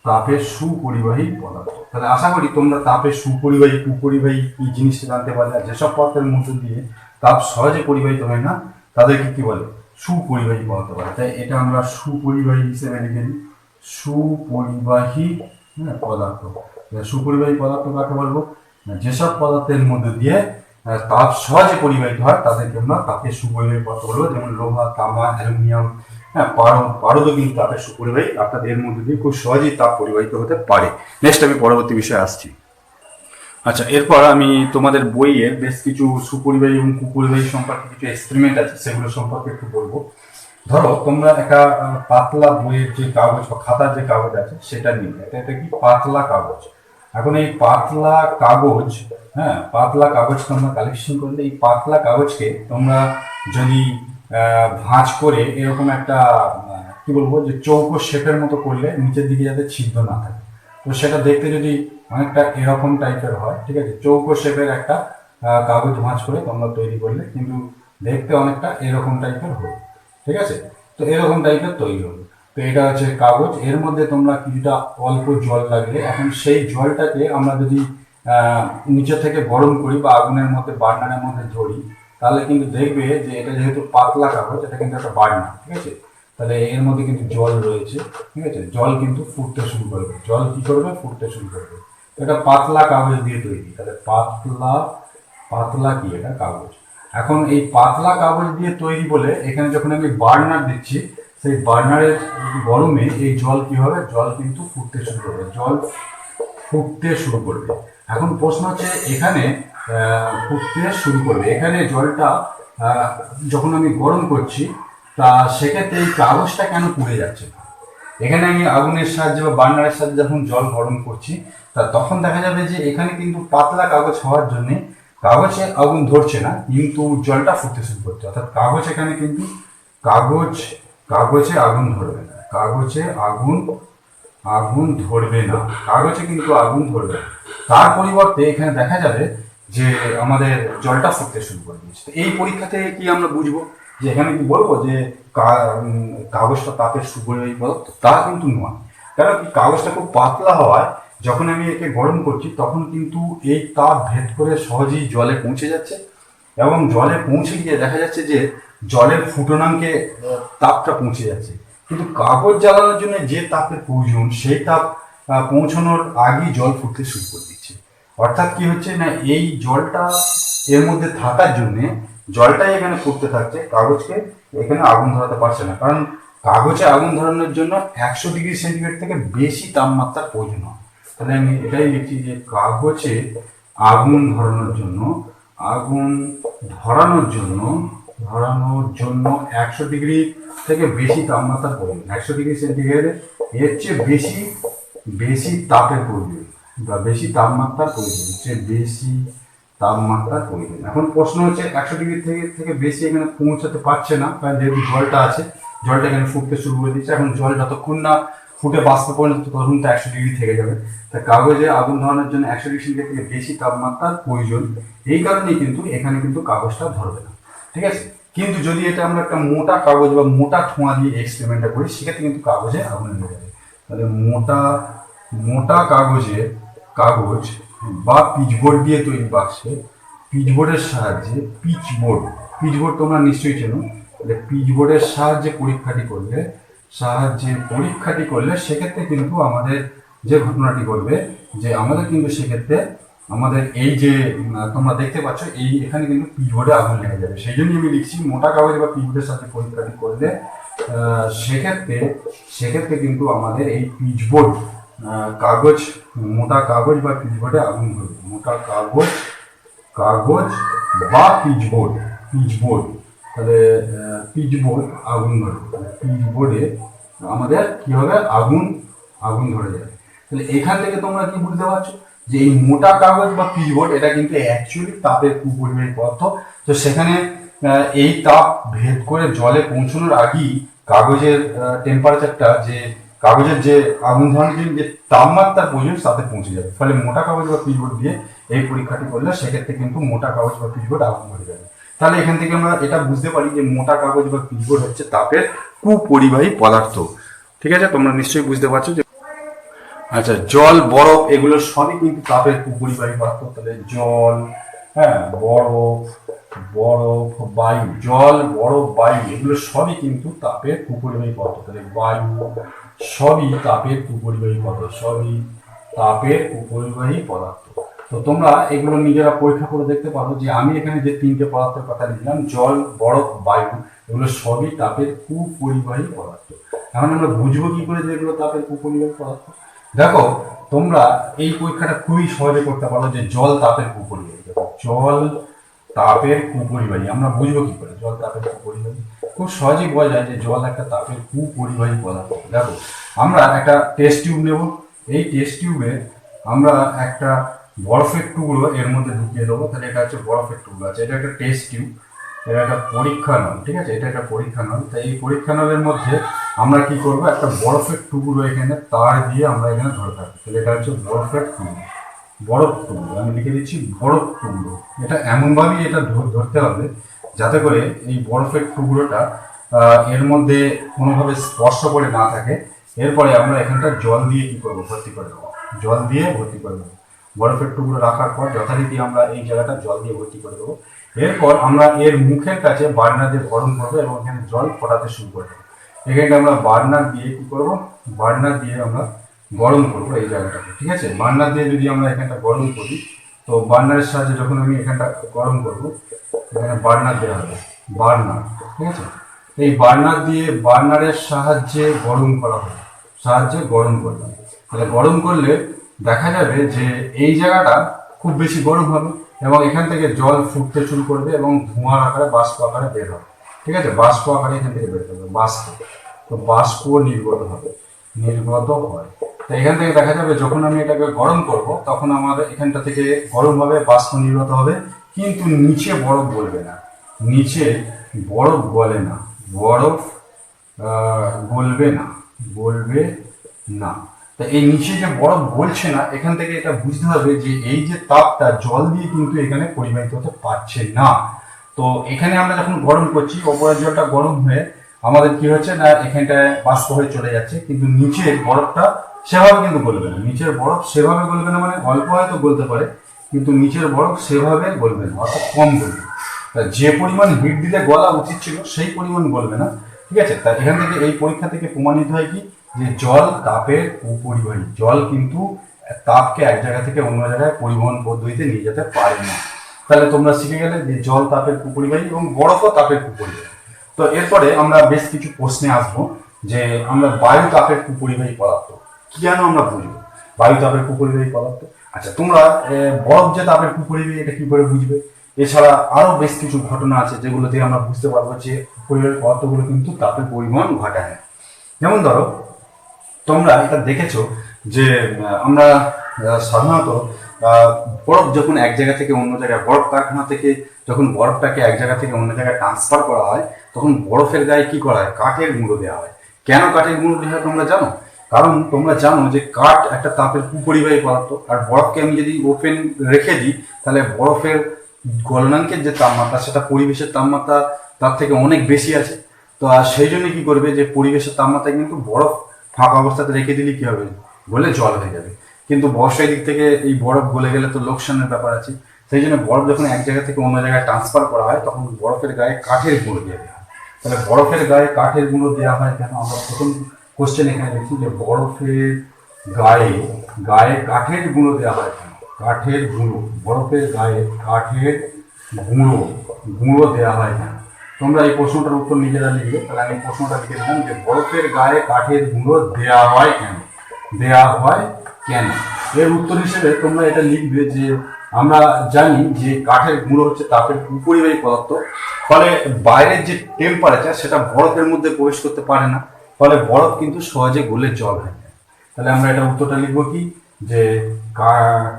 তাপের সুপরিবাহী পদার্থ। তাহলে আশা করি তোমরা তাপের সুপরিবাহী কুপরিবাহী কি জিনিসটা জানতে পারলে। যেসব পদার্থের মধ্য দিয়ে তাপ সহজে পরিবাহিত হয় না তাদেরকে কি বলে? সুপরিবাহী পদার্থ বলে। তাই এটা আমরা সুপরিবাহী হিসেবে লিখে নিই। সুপরিবাহী পদার্থ। সুপরিবাহী পদার্থ কাকে বলবো? যেসব পদার্থের মধ্য দিয়ে তাপ সহজে পরিবাহিত হয় তাদেরকে আমরা তাপের সুপরিবাহী পদার্থ বলবো। যেমন লোহা, তামা, অ্যালুমিনিয়াম, পারদও কিন্তু তাপের সুপরিবাহী, অর্থাৎ এর মধ্যে দিয়ে খুব সহজেই তাপ পরিবাহিত হতে পারে। নেক্সট আমি পরবর্তী বিষয়ে আসছি। আচ্ছা, এরপর আমি তোমাদের বইয়ে বেশ কিছু সুপরিবাহী এবং কুপরিবাহী সম্পর্কে কিছু এক্সপেরিমেন্ট আছে সেগুলো সম্পর্কে একটু বলবো। ধরো তোমরা একটা পাতলা বইয়ের যে কাগজ বা খাতার যে কাগজ আছে সেটা নিয়ে, এটা কি পাতলা কাগজ। এখন এই পাতলা কাগজ তোমরা কালেকশন করলে এই পাতলা কাগজকে তোমরা যদি ভাঁজ করে এরকম একটা কি বলবো, যে চৌকো শেপের মতো করলে নিচের দিকে যাতে ছিদ্র না থাকে, তো সেটা দেখতে যদি অনেকটা এরকম টাইপের হয়, ঠিক আছে, চৌকো শেপের একটা কাগজ ভাঁজ করে তোমরা তৈরি করলে কিন্তু দেখতে অনেকটা এরকম টাইপের হবে, ঠিক আছে। তো এরকম টাইপের তৈরি হবে। তো এটা হচ্ছে কাগজ, এর মধ্যে তোমরা কিছুটা অল্প জল লাগলে, এখন সেই জলটাকে আমরা যদি নিচে থেকে গরম করি বা আগুনের মধ্যে বার্নারের মধ্যে ধরি, তাহলে কিন্তু দেখবে যে এটা যেহেতু পাতলা কাগজ, এটা কিন্তু একটা বার্নার, ঠিক আছে। তাহলে এর মধ্যে কিন্তু জল রয়েছে, ঠিক আছে, জল কিন্তু ফুটতে শুরু করবে, জল কি করবে? ফুটতে শুরু করবে। এটা পাতলা কাগজ দিয়ে তৈরি, তাহলে পাতলা কি? এটা কাগজ। এখন এই পাতলা কাগজ দিয়ে তৈরি বলে এখানে যখন আমি বার্নার দিচ্ছি, সেই বার্নারের গরমে এই জল কি হবে? জল কিন্তু ফুটতে শুরু করবে। এখন প্রশ্ন হচ্ছে এখানে ফুটতে শুরু করবে, এখানে জলটা যখন আমি গরম করছি, তা সেক্ষেত্রে এই কাগজটা কেন পুড়ে যাচ্ছে না? এখানে আমি আগুনের সাহায্যে বা বার্নারের সাহায্যে যখন জল গরম করছি, তা তখন দেখা যাবে যে এখানে কিন্তু পাতলা কাগজ হওয়ার জন্য কাগজে আগুন ধরছে না, কিন্তু জলটা ফুটতে শুরু করছে। অর্থাৎ কাগজ এখানে কিন্তু কাগজে আগুন ধরবে না, কাগজে আগুন ধরবে না, কাগজে কিন্তু আগুন ধরবে না। তার পরিবর্তে এখানে দেখা যাবে যে আমাদের জলটা ফুটতে শুরু করে দিয়েছে। এই পরীক্ষা থেকে কি আমরা বুঝবো যে এখানে কি বলবো যে কাগজটা তাপের সুপরিবাহী পদার্থ? তা কিন্তু নয়। কারণ কি, কাগজটা খুব পাতলা হওয়ায় যখন আমি একে গরম করছি তখন কিন্তু এই তাপ ভেদ করে সহজেই জলে পৌঁছে যাচ্ছে, এবং জলে পৌঁছে গিয়ে দেখা যাচ্ছে যে জলের ফুটনাঙ্কে তাপটা পৌঁছে যাচ্ছে। কিন্তু কাগজ জ্বালানোর জন্য যে তাপের প্রয়োজন সেই তাপ পৌঁছানোর আগেই জল ফুটতে শুরু করে দিচ্ছে। অর্থাৎ কি হচ্ছে না, এই জলটা এর মধ্যে থাকার জন্যে জলটাই এখানে ফুটতে থাকছে, কাগজকে এখানে আগুন ধরাতে পারছে না। কারণ কাগজে আগুন ধরানোর জন্য 100°C থেকে বেশি তাপমাত্রার প্রয়োজন হয়। তাহলে আমি এটাই লিখছি যে কাগজে আগুন ধরানোর জন্য 100° থেকে বেশি তাপমাত্রার প্রয়োজন। 100°C এর চেয়ে বেশি তাপের প্রয়োজন বা বেশি তাপমাত্রার প্রয়োজন, এখন প্রশ্ন হচ্ছে 100° থেকে বেশি এখানে পৌঁছাতে পারছে না, কারণ যেহেতু জলটা আছে, জলটা এখানে ফুটতে শুরু করে দিচ্ছে। এখন জল যতক্ষণ না ফুটে বাষ্প পর্যন্ত ততক্ষণ তো 100° থেকে যাবে। তাই কাগজে আগুন ধরানোর জন্য 100°C থেকে বেশি তাপমাত্রার প্রয়োজন। এই কারণেই কিন্তু এখানে কিন্তু কাগজটা ধরবে না, ঠিক আছে। কিন্তু যদি এটা আমরা একটা মোটা কাগজ বা মোটা ঠোঁয়া দিয়ে এক্সপেরিমেন্টটা করি, সেক্ষেত্রে কিন্তু কাগজে আগুন লেগে যাবে। তাহলে মোটা কাগজ বা পিচবোর্ড দিয়ে তৈরি বাক্সে পিচবোর্ডের সাহায্যে পিচবোর্ড তোমরা নিশ্চয়ই চেনো। তাহলে পিচবোর্ডের সাহায্যে পরীক্ষাটি করলে সেক্ষেত্রে কিন্তু আমাদের যে ঘটনাটি ঘটবে যে আমাদের কিন্তু সেক্ষেত্রে আমাদের এই যে তোমরা দেখতে পাচ্ছ এখানে কিন্তু পিচবোর্ডে আগুন লেগে যাবে। সেই জন্যই আমি লিখছি মোটা কাগজ বা পিচবোর্ডের সাথে পরীক্ষাটি করলে সেক্ষেত্রে কিন্তু আমাদের এই পিচবোর্ড মোটা কাগজ বা পিচবোর্ডে আগুন ধরবে। মোটা কাগজ বা পিচবোর্ড তাহলে পিচবোর্ড আগুন ধরবে। পিচবোর্ডে আমাদের কি হবে, আগুন ধরে যাবে। তাহলে এখান থেকে তোমরা কি বুঝতে পারছো যে এই মোটা কাগজ বা পিচবোর্ড এটা কিন্তু অ্যাকচুয়ালি তাপের কুপরিবাহী পদার্থ। তো সেখানে এই তাপ ভেদ করে জলে পৌঁছানোর আগেই কাগজের টেম্পারেচারটা কাগজের যে আগুন ধরানোর জন্য যে তাপমাত্রার প্রয়োজন তাতে পৌঁছে যাবে। ফলে মোটা কাগজ বা পিচবোর্ড দিয়ে এই পরীক্ষাটি করলে সেক্ষেত্রে কিন্তু মোটা কাগজ বা পিচবোর্ড আগুন ধরে যাবে। তাহলে এখান থেকে আমরা এটা বুঝতে পারি যে মোটা কাগজ বা পিচবোর্ড হচ্ছে তাপের কুপরিবাহী পদার্থ। ঠিক আছে, তোমরা নিশ্চয়ই বুঝতে পারছো যে আচ্ছা, জল, বরফ এগুলো সবই কিন্তু তাপের কুপরিবাহী পদার্থ। তাহলে জল, বরফ, বায়ু, জল, বরফ, বায়ু এগুলো সবই কিন্তু তাপের কুপরিবাহী পদার্থ। তাহলে বায়ু সবই তাপের কুপরিবাহী পদার্থ। তো তোমরা এগুলো নিজেরা পরীক্ষা করে দেখতে পারো যে আমি এখানে যে তিনটে পদার্থের কথা লিখলাম, জল, বরফ, বায়ু, এগুলো সবই তাপের কুপরিবাহী পদার্থ। এখন আমরা বুঝবো কি করে যে এগুলো তাপের কুপরিবাহী পদার্থ? দেখো, তোমরা এই পরীক্ষাটা খুবই সহজে করতে পারো যে জল তাপের কুপরিবাহী। জল তাপের কুপরিবাহী আমরা বুঝবো কি করে জল তাপের কুপরিবাহী? খুব সহজেই বোঝা যায় যে জল একটা তাপের কুপরিবাহী পদার্থ। দেখো, আমরা একটা টেস্ট টিউব নেব। এই টেস্ট টিউবে আমরা একটা বরফের টুকরো এর মধ্যে ঢুকিয়ে দেবো। তাহলে এটা হচ্ছে বরফের টুকরো আছে, এটা একটা টেস্ট টিউব, এটা একটা পরীক্ষা নল, ঠিক আছে, এটা একটা পরীক্ষা নল। তাই এই পরীক্ষা নলের মধ্যে আমরা কি করবো, একটা বরফের টুকরো এখানে তার দিয়ে আমরা এখানে ধরে থাকবো। তাহলে এটা হচ্ছে বরফের টুকরো, আমি লিখে দিচ্ছি বরফ টুকরো। এটা এমনভাবেই এটা ধরতে হবে যাতে করে এই বরফের টুকরোটা এর মধ্যে কোনোভাবে স্পর্শ করে না থাকে। এরপরে আমরা এখানটা জল দিয়ে কি করবো, ভর্তি করে দেবো। বরফের টুকরো রাখার পর যথারীতি আমরা এই জায়গাটা জল দিয়ে ভর্তি করে দেবো। এরপর আমরা এর মুখের কাছে বার্নার দিয়ে গরম করবো এবং এখানে জল ফোটাতে শুরু করে দেবো। এখানে আমরা বার্নার দিয়ে কি করবো, আমরা গরম করবো এই জায়গাটাকে, ঠিক আছে। বার্নার দিয়ে যদি আমরা এখানটা গরম করি, তো বার্নারের সাহায্যে যখন আমি এখানটা গরম করবো, এখানে বার্নার দেওয়া হবে, ঠিক আছে। এই বার্নারের সাহায্যে গরম করা হবে, করলাম। তাহলে গরম করলে দেখা যাবে যে এই জায়গাটা খুব বেশি গরম হবে এবং এখান থেকে জল ফুটতে শুরু করবে এবং ধোঁয়ার আকারে, বাষ্প আকারে বের হবে, ঠিক আছে। বাষ্প আকারে এখান থেকে বের হবে, বাষ্প নির্গত হবে। নির্গত হয়। তো এখান থেকে দেখা যাবে যখন আমি এটাকে গরম করব তখন আমাদের এখানটা থেকে গরম হবে, বাষ্প নির্গত হবে, কিন্তু নিচে বরফ গলবে না। নিচে বরফ গলে না, বরফ গলবে না, গলবে না। তা এই নিচে যে বরফ গলছে না, এখান থেকে এটা বুঝতে হবে যে এই যে তাপটা জল দিয়ে কিন্তু এখানে পরিবাহিত হতে পারছে না। তো এখানে আমরা যখন গরম করছি, ওপরের জলটা গরম হয়ে আমাদের কি হচ্ছে না, এখানটায় বাষ্প হয়ে চলে যাচ্ছে, কিন্তু নিচের বরফটা সেভাবে কিন্তু গলবে না। নিচের বরফ সেভাবে গলবে না, মানে অল্প হয়তো গলতে পারে, কিন্তু নিচের বরফ সেভাবে গলবে না, অর্থাৎ কম গলবে। যে পরিমাণ হিট দিলে গলা উচিত ছিল সেই পরিমাণ গলবে না, ঠিক আছে। তা এখান থেকে এই পরীক্ষা থেকে প্রমাণিত হয় কি, যে জল তাপের কুপরিবাহী। জল কিন্তু তাপকে এক জায়গা থেকে অন্য জায়গায় পরিবহন পদ্ধতিতে নিয়ে যেতে পারে না। তাহলে তোমরা শিখে গেলে যে জল তাপের কুপরিবাহী এবং বরফও তাপের কুপরিবাহী। তো এরপরে আমরা বেশ কিছু প্রশ্নে আসবো, যে আমরা বায়ু তাপের কুপরিবাহী পদার্থ কেন আমরা বুঝবো, বায়ু তাপের কুপরিবাহী পদার্থ। আচ্ছা, তোমরা বরফ যে তাপের কুপরিবাহী এটা কি করে বুঝবে? এছাড়া আরো বেশ কিছু ঘটনা আছে যেগুলো দিয়ে আমরা বুঝতে পারবো যে পরিবাহী পদার্থগুলো কিন্তু তাপের পরিবহন ঘটায়। যেমন ধরো, তোমরা এটা দেখেছো যে আমরা সাধারণত বরফ যখন এক জায়গা থেকে অন্য জায়গায়, বরফ কারখানা থেকে যখন বরফটাকে এক জায়গা থেকে অন্য জায়গায় ট্রান্সফার করা হয়, তখন বরফের গায়ে কি করা হয়, কাঠের গুঁড়ো দেওয়া হয়। কেন কাঠের গুঁড়ো দেওয়া হয় তোমরা জানো? কারণ তোমরা জানো যে কাঠ একটা তাপের কুপরিবাহী পদার্থ, আর বরফকে আমি যদি ওপেন রেখে দিই তাহলে বরফের গলনাঙ্কের যে তাপমাত্রা সেটা পরিবেশের তাপমাত্রা তার থেকে অনেক বেশি আছে। তো আর সেই জন্য কি করবে, যে পরিবেশের তাপমাত্রা কিন্তু বরফ ফাঁকা অবস্থাতে রেখে দিলে কি হবে, গলে জল হয়ে যাবে। কিন্তু বর্ষার দিক থেকে এই বরফ গলে গেলে তো লোকসানের ব্যাপার আছে। সেই জন্য বরফ যখন এক জায়গা থেকে অন্য জায়গায় ট্রান্সফার করা হয় তখন বরফের গায়ে কাঠের গুঁড়ো দিয়ে দেওয়া হয়। তাহলে বরফের গায়ে কাঠের গুঁড়ো দেওয়া হয় কেন? আমরা প্রথম কোশ্চেন এখানে দেখছি যে বরফের গায়ে গায়ে কাঠের গুঁড়ো দেওয়া হয় কেন? কাঠের গুঁড়ো, বরফের গায়ে কাঠের গুঁড়ো গুঁড়ো দেওয়া হয় কেন? তোমরা এই প্রশ্নটার উত্তর নিজেরা লিখবে। তাহলে আমি প্রশ্নটা লিখে দিলাম যে বরফের গায়ে কাঠের গুঁড়ো দেওয়া হয় কেন, দেওয়া হয় কেন। এর উত্তর হিসেবে তোমরা এটা লিখবে যে আমরা জানি যে কাঠের গুঁড়ো হচ্ছে তাপের কুপরিবাহী পদার্থ, ফলে বাইরের যে টেম্পারেচার সেটা বরফের মধ্যে প্রবেশ করতে পারে না, ফলে বরফ কিন্তু সহজে গলে জল হয়ে যায়। তাহলে আমরা এটা উত্তরটা লিখবো কি, যে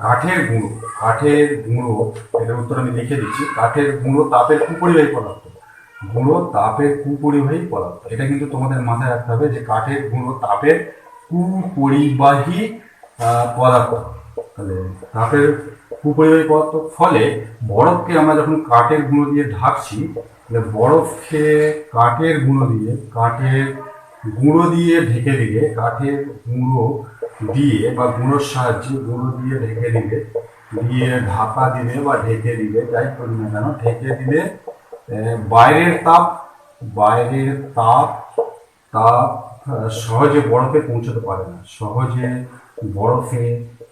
কাঠের গুঁড়ো, কাঠের গুঁড়ো, এটার উত্তর আমি লিখে দিচ্ছি, কাঠের গুঁড়ো তাপের কুপরিবাহী পদার্থ, গুঁড়ো তাপের কুপরিবাহী পদার্থ। এটা কিন্তু তোমাদের মাথায় রাখতে হবে যে কাঠের গুঁড়ো তাপের কুপরিবাহী পদার্থ। তাহলে তাপের কুপরিবাহী পদার্থ, ফলে বরফকে আমরা যখন কাঠের গুঁড়ো দিয়ে ঢাকছি, তাহলে বরফকে কাঠের গুঁড়ো দিয়ে ঢেকে দিলে, কাঠের গুঁড়ো দিয়ে বা গুঁড়োর সাহায্যে গুঁড়ো দিয়ে ঢেকে দিলে, দিয়ে ঢাকা দিলে বা ঢেকে দিলে, যাই করি না কেন, ঢেকে দিলে বাইরের তাপ তাপ সহজে বরফে পৌঁছাতে পারে না, সহজে বরফে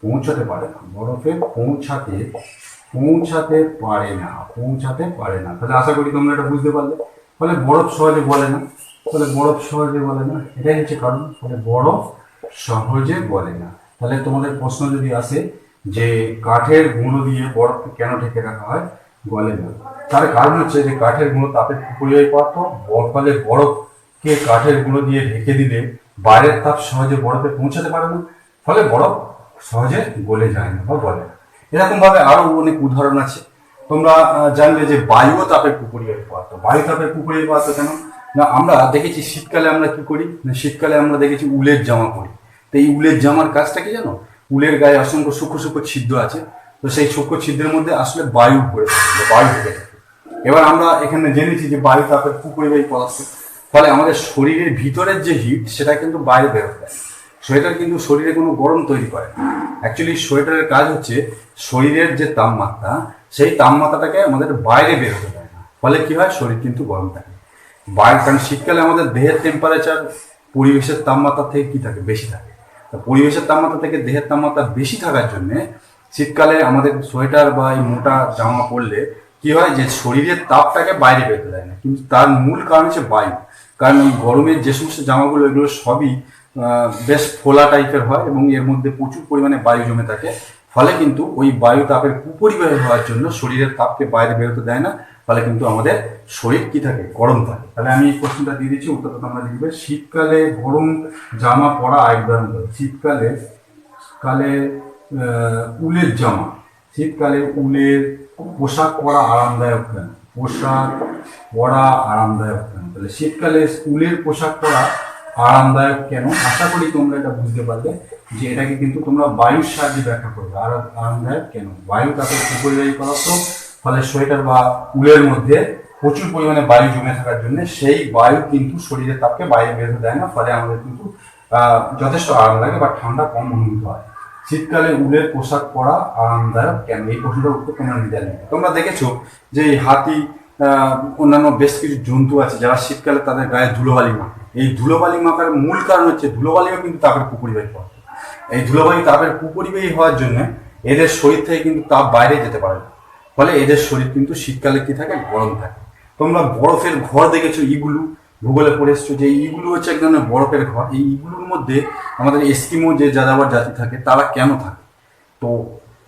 পৌঁছাতে পারে না, বরফে পৌঁছাতে পারে না। তাহলে আশা করি তোমরা এটা বুঝতে পারলে। ফলে বরফ সহজে বলে না, এটাই হচ্ছে কারণ, ফলে বরফ সহজে বলে না। তাহলে তোমাদের প্রশ্ন যদি আসে যে কাঠের গুঁড়ো দিয়ে বরফকে কেন ঢেকে রাখা হয়, গলে না, তার কারণ হচ্ছে যে কাঠের গুঁড়ো তাপের কুপরিবাহী পদার্থ, ফলে বরফকে কাঠের গুঁড়ো দিয়ে ঢেকে দিলে বাইরের তাপ সহজে বরফে পৌঁছাতে পারে না, ফলে বরফ সহজে গলে যায় না বা গলে না। এরকম ভাবে আরো অনেক উদাহরণ আছে। তোমরা জানলে যে বায়ু তাপের কুপরিবাহী পদার্থ। বায়ু তাপের কুপরিবাহী পদার্থ কেন না, আমরা দেখেছি শীতকালে আমরা কি করি না, শীতকালে আমরা দেখেছি উলের জামা পরি। তো এই উলের জামার কাজটা কি জানো? উলের গায়ে অসংখ্য সূক্ষ্ম সূক্ষ্ম ছিদ্র আছে, তো সেই সূক্ষ্ম ছিদ্রের মধ্যে আসলে বায়ু ঢুকে থাকে। এবার আমরা এখানে জেনেছি যে বায়ু তাপের কুপরিবাহী পদার্থ, ফলে আমাদের শরীরের ভিতরের যে হিট সেটা কিন্তু বাইরে বেরোতে দেয়। সোয়েটার কিন্তু শরীরে কোনো গরম তৈরি করে না। অ্যাকচুয়ালি সোয়েটারের কাজ হচ্ছে শরীরের যে তাপমাত্রা, সেই তাপমাত্রাটাকে আমাদের বাইরে বের হতে দেয় না, ফলে কি হয়, শরীর কিন্তু গরম থাকে। কারণ শীতকালে আমাদের দেহের টেম্পারেচার পরিবেশের তাপমাত্রা থেকে কি থাকে, বেশি থাকে। পরিবেশের তাপমাত্রা থেকে দেহের তাপমাত্রা বেশি থাকার জন্য শীতকালে আমাদের সোয়েটার বা এই মোটা জামা পরলে কি হয়, যে শরীরের তাপটাকে বাইরে বেরোতে দেয় না। কিন্তু তার মূল কারণ হচ্ছে বায়ু। কারণ ওই গরমের যে সমস্ত জামাগুলো, এগুলো সবই বেশ ফোলা টাইপের হয় এবং এর মধ্যে প্রচুর পরিমাণে বায়ু জমে থাকে, ফলে কিন্তু ওই বায়ু তাপের কুপরিবাহী হওয়ার জন্য শরীরের তাপকে বাইরে বেরোতে দেয় না, ফলে কিন্তু আমাদের শরীর কি থাকে, গরম থাকে। তাহলে আমি এই কোশ্চেনটা দিয়ে দিচ্ছি, উত্তরটা তোমরা লিখবে। শীতকালে গরম জামা পরা আরেকবার শীতকালে উলের জামা, শীতকালে উলের পোশাক পরা আরামদায়ক কেন? পোশাক পরা আরামদায়ক কেন? তাহলে শীতকালে উলের পোশাক পরা আরামদায়ক কেন? আশা করি তোমরা এটা বুঝতে পারবে যে এটাকে কিন্তু তোমরা বায়ুর সাহায্যে ব্যাখ্যা করবে। আর আরামদায়ক কেন? বায়ু তাকে উপরিবাহী পদার্থ, ফলে সোয়েটার বা উলের মধ্যে প্রচুর পরিমাণে বায়ু জমে থাকার জন্য সেই বায়ু কিন্তু শরীরের তাপকে বাইরে বের হতে দেয় না, ফলে আমাদের কিন্তু যথেষ্ট আরাম লাগে বা ঠান্ডা কম অনুভূত হয়। শীতকালে উলের পোশাক পরা আরামদায়ক কেন? এই প্রশ্নটার উত্তর তোমরা নিজে নেবে। তোমরা দেখেছো যে হাতি অন্যান্য বেশ কিছু জন্তু আছে যারা শীতকালে তাদের গায়ে ধুলোবালি মাখে। এই ধুলোবালি মাখার মূল কারণ হচ্ছে ধুলোবালিও কিন্তু তাপের কুপরিবাহী পদার্থ। এই ধুলোবালি তাপের কুপরিবাহী হওয়ার জন্য এদের শরীর থেকে কিন্তু তাপ বাইরে যেতে পারে না, ফলে এদের শরীর কিন্তু শীতকালে কি থাকে, গরম থাকে। তোমরা বরফের ঘর দেখেছো, ইগুলু, ভূগোলে পড়ে এসছো যে ইগুলু হচ্ছে এক ধরনের বরফের ঘর। এই ইগুলুর মধ্যে আমাদের এস্কিমো যে যাযাবর জাতি থাকে তারা কেন থাকে? তো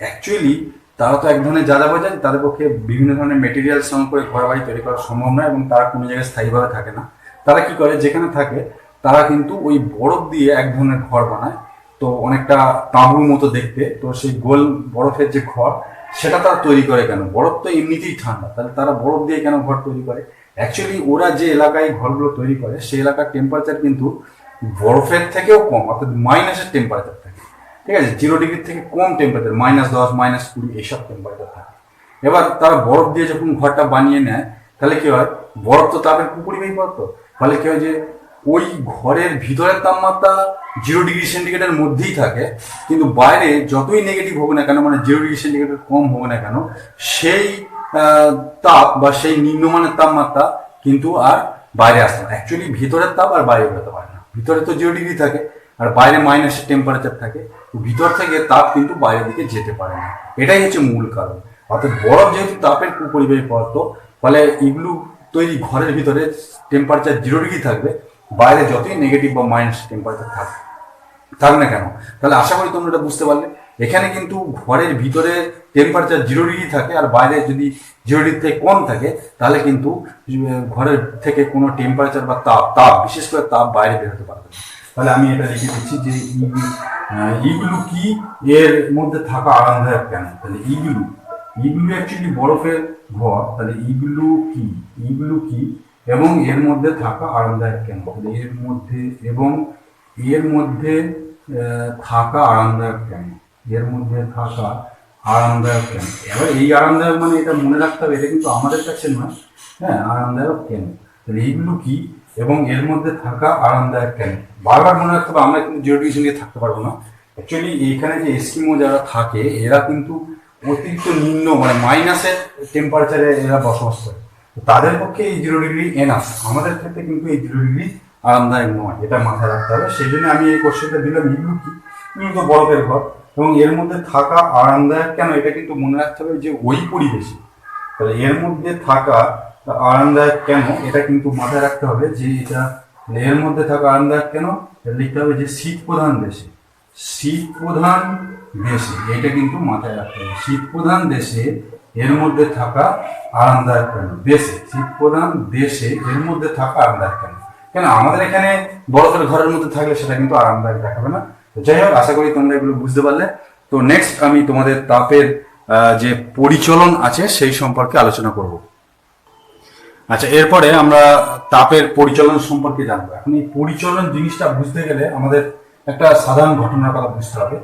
অ্যাকচুয়ালি তারা তো এক ধরনের যাযাবর জাতি, তাদের পক্ষে বিভিন্ন ধরনের মেটেরিয়াল সংগ্রহ করে ঘর বাড়ি তৈরি করা সম্ভব নয় এবং তারা কোনো জায়গায় স্থায়ীভাবে থাকে না। তারা কি করে, যেখানে থাকে তারা কিন্তু ওই বরফ দিয়ে এক ধরনের ঘর বানায়, তো অনেকটা তাঁবুর মতো দেখতে। তো সেই গোল বরফের যে ঘর সেটা তারা তৈরি করে কেন? বরফ তো এমনিতেই ঠান্ডা, তাহলে তারা বরফ দিয়ে কেন ঘর তৈরি করে? অ্যাকচুয়ালি ওরা যে এলাকায় ঘরগুলো তৈরি করে সেই এলাকার টেম্পারেচার কিন্তু বরফের থেকেও কম, অর্থাৎ মাইনাসের টেম্পারেচার থাকে। ঠিক আছে, 0 ডিগ্রির থেকে কম টেম্পারেচার, -10 -20 এইসব টেম্পারেচার থাকে। এবার তারা বরফ দিয়ে যখন ঘরটা বানিয়ে নেয় তাহলে কি হয়, বরফ তো তাপের কুপরিবাহী পদার্থ, ফলে কি হয় যে ওই ঘরের ভিতরের তাপমাত্রা 0 ডিগ্রি সেন্টিগ্রেডের মধ্যেই থাকে, কিন্তু বাইরে যতই নেগেটিভ হোক না কেন, মানে 0 ডিগ্রি সেন্টিগ্রেডের কম হোক না কেন, সেই তাপ বা সেই নিম্নমানের তাপমাত্রা কিন্তু আর বাইরে আসে না। অ্যাকচুয়ালি ভিতরের তাপ আর বাইরে বেরোতে পারে না। ভিতরে তো 0 ডিগ্রি থাকে আর বাইরে মাইনাসের টেম্পারেচার থাকে, ভিতর থেকে তাপ কিন্তু বাইরের দিকে যেতে পারে না। এটাই হচ্ছে মূল কারণ। অর্থাৎ বরফ যেহেতু তাপের কুপরিবাহী পদার্থ, ফলে এগুলো তৈরি ঘরের ভিতরে টেম্পারেচার 0 ডিগ্রি থাকবে, বাইরে যতই নেগেটিভ বা মাইনাস টেম্পারেচার থাক না কেন। তাহলে আশা করি তোমরা এটা বুঝতে পারলে। এখানে কিন্তু ঘরের ভিতরে টেম্পারেচার 0 ডিগ্রি থাকে আর বাইরে যদি 0 ডিগ্রি থেকে কম থাকে, তাহলে কিন্তু ঘরের থেকে কোনো টেম্পারেচার বা তাপ বিশেষ করে তাপ বাইরে বেরোতে পারবে না। তাহলে আমি এটা লিখে দিচ্ছি যে ইগুলু কি, এর মধ্যে থাকা আরামদায়ক কেন? তাহলে ইগুলু অ্যাকচুয়ালি বরফের ঘর। তাহলে ইগুলু কি এবং এর মধ্যে থাকা আরামদায়ক কেন? তাহলে এর মধ্যে থাকা আরামদায়ক কেন? এর মধ্যে থাকা আরামদায়ক কেন? এবার এই আরামদায়ক মানে এটা মনে রাখতে হবে, এটা কিন্তু আমাদের কাছে নয়। হ্যাঁ, আরামদায়ক কেন? তাহলে এইগুলো কি এবং এর মধ্যে থাকা আরামদায়ক কেন? বারবার মনে রাখতে হবে, আমরা কিন্তু 0 ডিগ্রি সেন্টিগ্রেড থাকতে পারবো না। অ্যাকচুয়ালি এইখানে যে এস্কিমো যারা থাকে এরা কিন্তু অতিরিক্ত নিম্ন মানে মাইনাসের টেম্পারেচারে এরা বসবাস করে, তাদের পক্ষে এই 0 ডিগ্রি এনাফ। আমাদের ক্ষেত্রে কিন্তু এই 0 ডিগ্রি আরামদায়ক নয়, এটা মাথায় রাখতে হবে। সেই জন্য আমি এই কোশ্চেনটা দিলাম, ইগুলু কি, তো বরফের ঘর এবং এর মধ্যে থাকা আরামদায়ক কেন? এটা কিন্তু মনে রাখতে হবে যে ওই পরিবেশে। তাহলে এর মধ্যে থাকা আরামদায়ক কেন, এটা কিন্তু মাথায় রাখতে হবে যে এটা এর মধ্যে থাকা আরামদায়ক কেন লিখতে হবে যে শীত প্রধান দেশে, এটা কিন্তু মাথায় রাখতে হবে। শীত প্রধান দেশে এর মধ্যে থাকা আরামদায়ক কেন? শীত প্রধান দেশে এর মধ্যে থাকা আরামদায়ক কেন? কেন আমাদের এখানে বরফের ঘরের মধ্যে থাকলে সেটা কিন্তু আরামদায়ক দেখাবে না। তো যাই হোক, আশা করি তোমরা এগুলো বুঝতে পারলে। তো নেক্সট আমি তোমাদের তাপের যে পরিচলন আছে সেই সম্পর্কে আলোচনা করব। আচ্ছা, এরপরে আমরা তাপের পরিচলন সম্পর্কে জানবো। এখন এই পরিচলন জিনিসটা বুঝতে গেলে আমাদের একটা সাধারণ ঘটনার কথা বুঝতে হবে।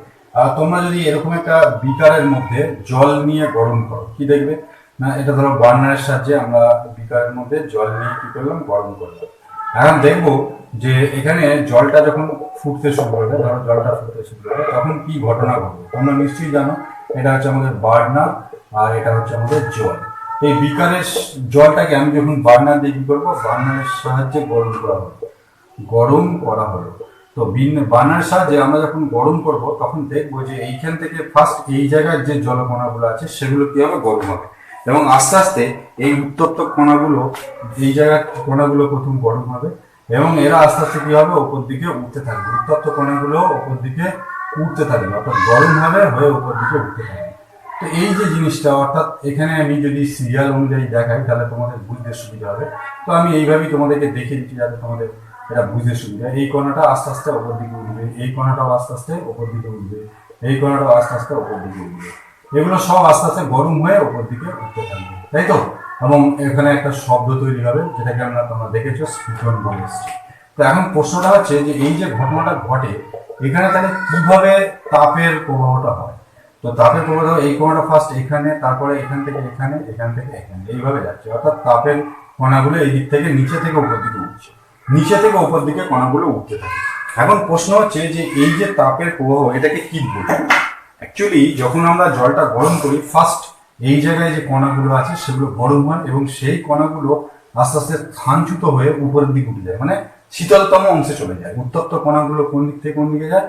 তোমরা যদি এরকম একটা বিকারের মধ্যে জল নিয়ে গরম করো, কি দেখবে না, এটা ধরো বার্নারের সাহায্যে আমরা বিকারের মধ্যে জল নিয়ে কি করলাম, গরম করলাম। এখন দেখবো যে এখানে জলটা যখন ফুটতে শুরু করবে, ধরো জলটা ফুটতে শুরু করবে, তখন কি ঘটনা ঘটবে তোমরা নিশ্চয়ই জানো। এটা হচ্ছে আমাদের বার্নার আর এটা হচ্ছে আমাদের জল। এই বিকারের জলটাকে আমি যখন বার্নার দিয়ে কি করবো, বার্নারের সাহায্যে গরম করা হলো। তো বার্নারের সাহায্যে আমরা যখন গরম করব তখন দেখবো যে এইখান থেকে ফার্স্ট এই জায়গার যে জলকণাগুলো আছে সেগুলো কি হবে, গরম হবে এবং আস্তে আস্তে এই উত্তপ্ত কণাগুলো, এই জায়গার কণাগুলো প্রথম গরম হবে এবং এরা আস্তে আস্তে কি হবে, উপর দিকে উঠতে থাকবে। উত্তপ্ত কণাগুলো উপর দিকে উঠতে থাকবে, অর্থাৎ গরম হবে হয়ে উপর দিকে উঠতে থাকবে। তো এই যে জিনিসটা, অর্থাৎ এখানে আমি যদি সিরিয়াল অনুযায়ী দেখাই তাহলে তোমাদের বুঝতে সুবিধা হবে। তো আমি এইভাবেই তোমাদেরকে দেখিয়ে দিচ্ছি যাতে তোমাদের এটা বুঝতে সুবিধা। এই কোণাটা আস্তে আস্তে ওপর দিকে উঠবে, এই কোণাটাও আস্তে আস্তে ওপর দিকে উঠবে, এই কোণাটাও আস্তে আস্তে ওপর দিকে উঠবে। এগুলো সব আস্তে আস্তে গরম হয়ে ওপর দিকে উঠতে থাকবে, তাই তো? এবং এখানে একটা শব্দ তৈরি হবে যেটাকে তোমরা দেখেছো স্ফুটন বলে এসছে। তো এখন প্রশ্নটা হচ্ছে যে এই যে ঘটনাটা ঘটে এখানে তাহলে কিভাবে তাপের প্রবাহটা হয়। তো তাপের প্রবাহ এই কোণাটা ফার্স্ট এখানে, তারপরে এখান থেকে এখানে, এখান থেকে এখানে, এইভাবে যাচ্ছে। অর্থাৎ তাপের কণাগুলো এই দিক থেকে নিচে থেকে উপর দিকে উঠছে, নিচে থেকে উপর দিকে কণাগুলো উঠতে থাকে। এখন প্রশ্ন হচ্ছে যে এই যে তাপের প্রবাহ এটাকে কি বলবো। অ্যাকচুয়ালি যখন আমরা জলটা গরম করি ফার্স্ট এই জায়গায় যে কণাগুলো আছে সেগুলো গরম হয় এবং সেই কণাগুলো আস্তে আস্তে স্থানচ্যুত হয়ে উপরের দিকে উঠে যায়, মানে শীতলতম অংশে চলে যায়। উত্তপ্ত কণাগুলো কোন দিক থেকে কোন দিকে যায়,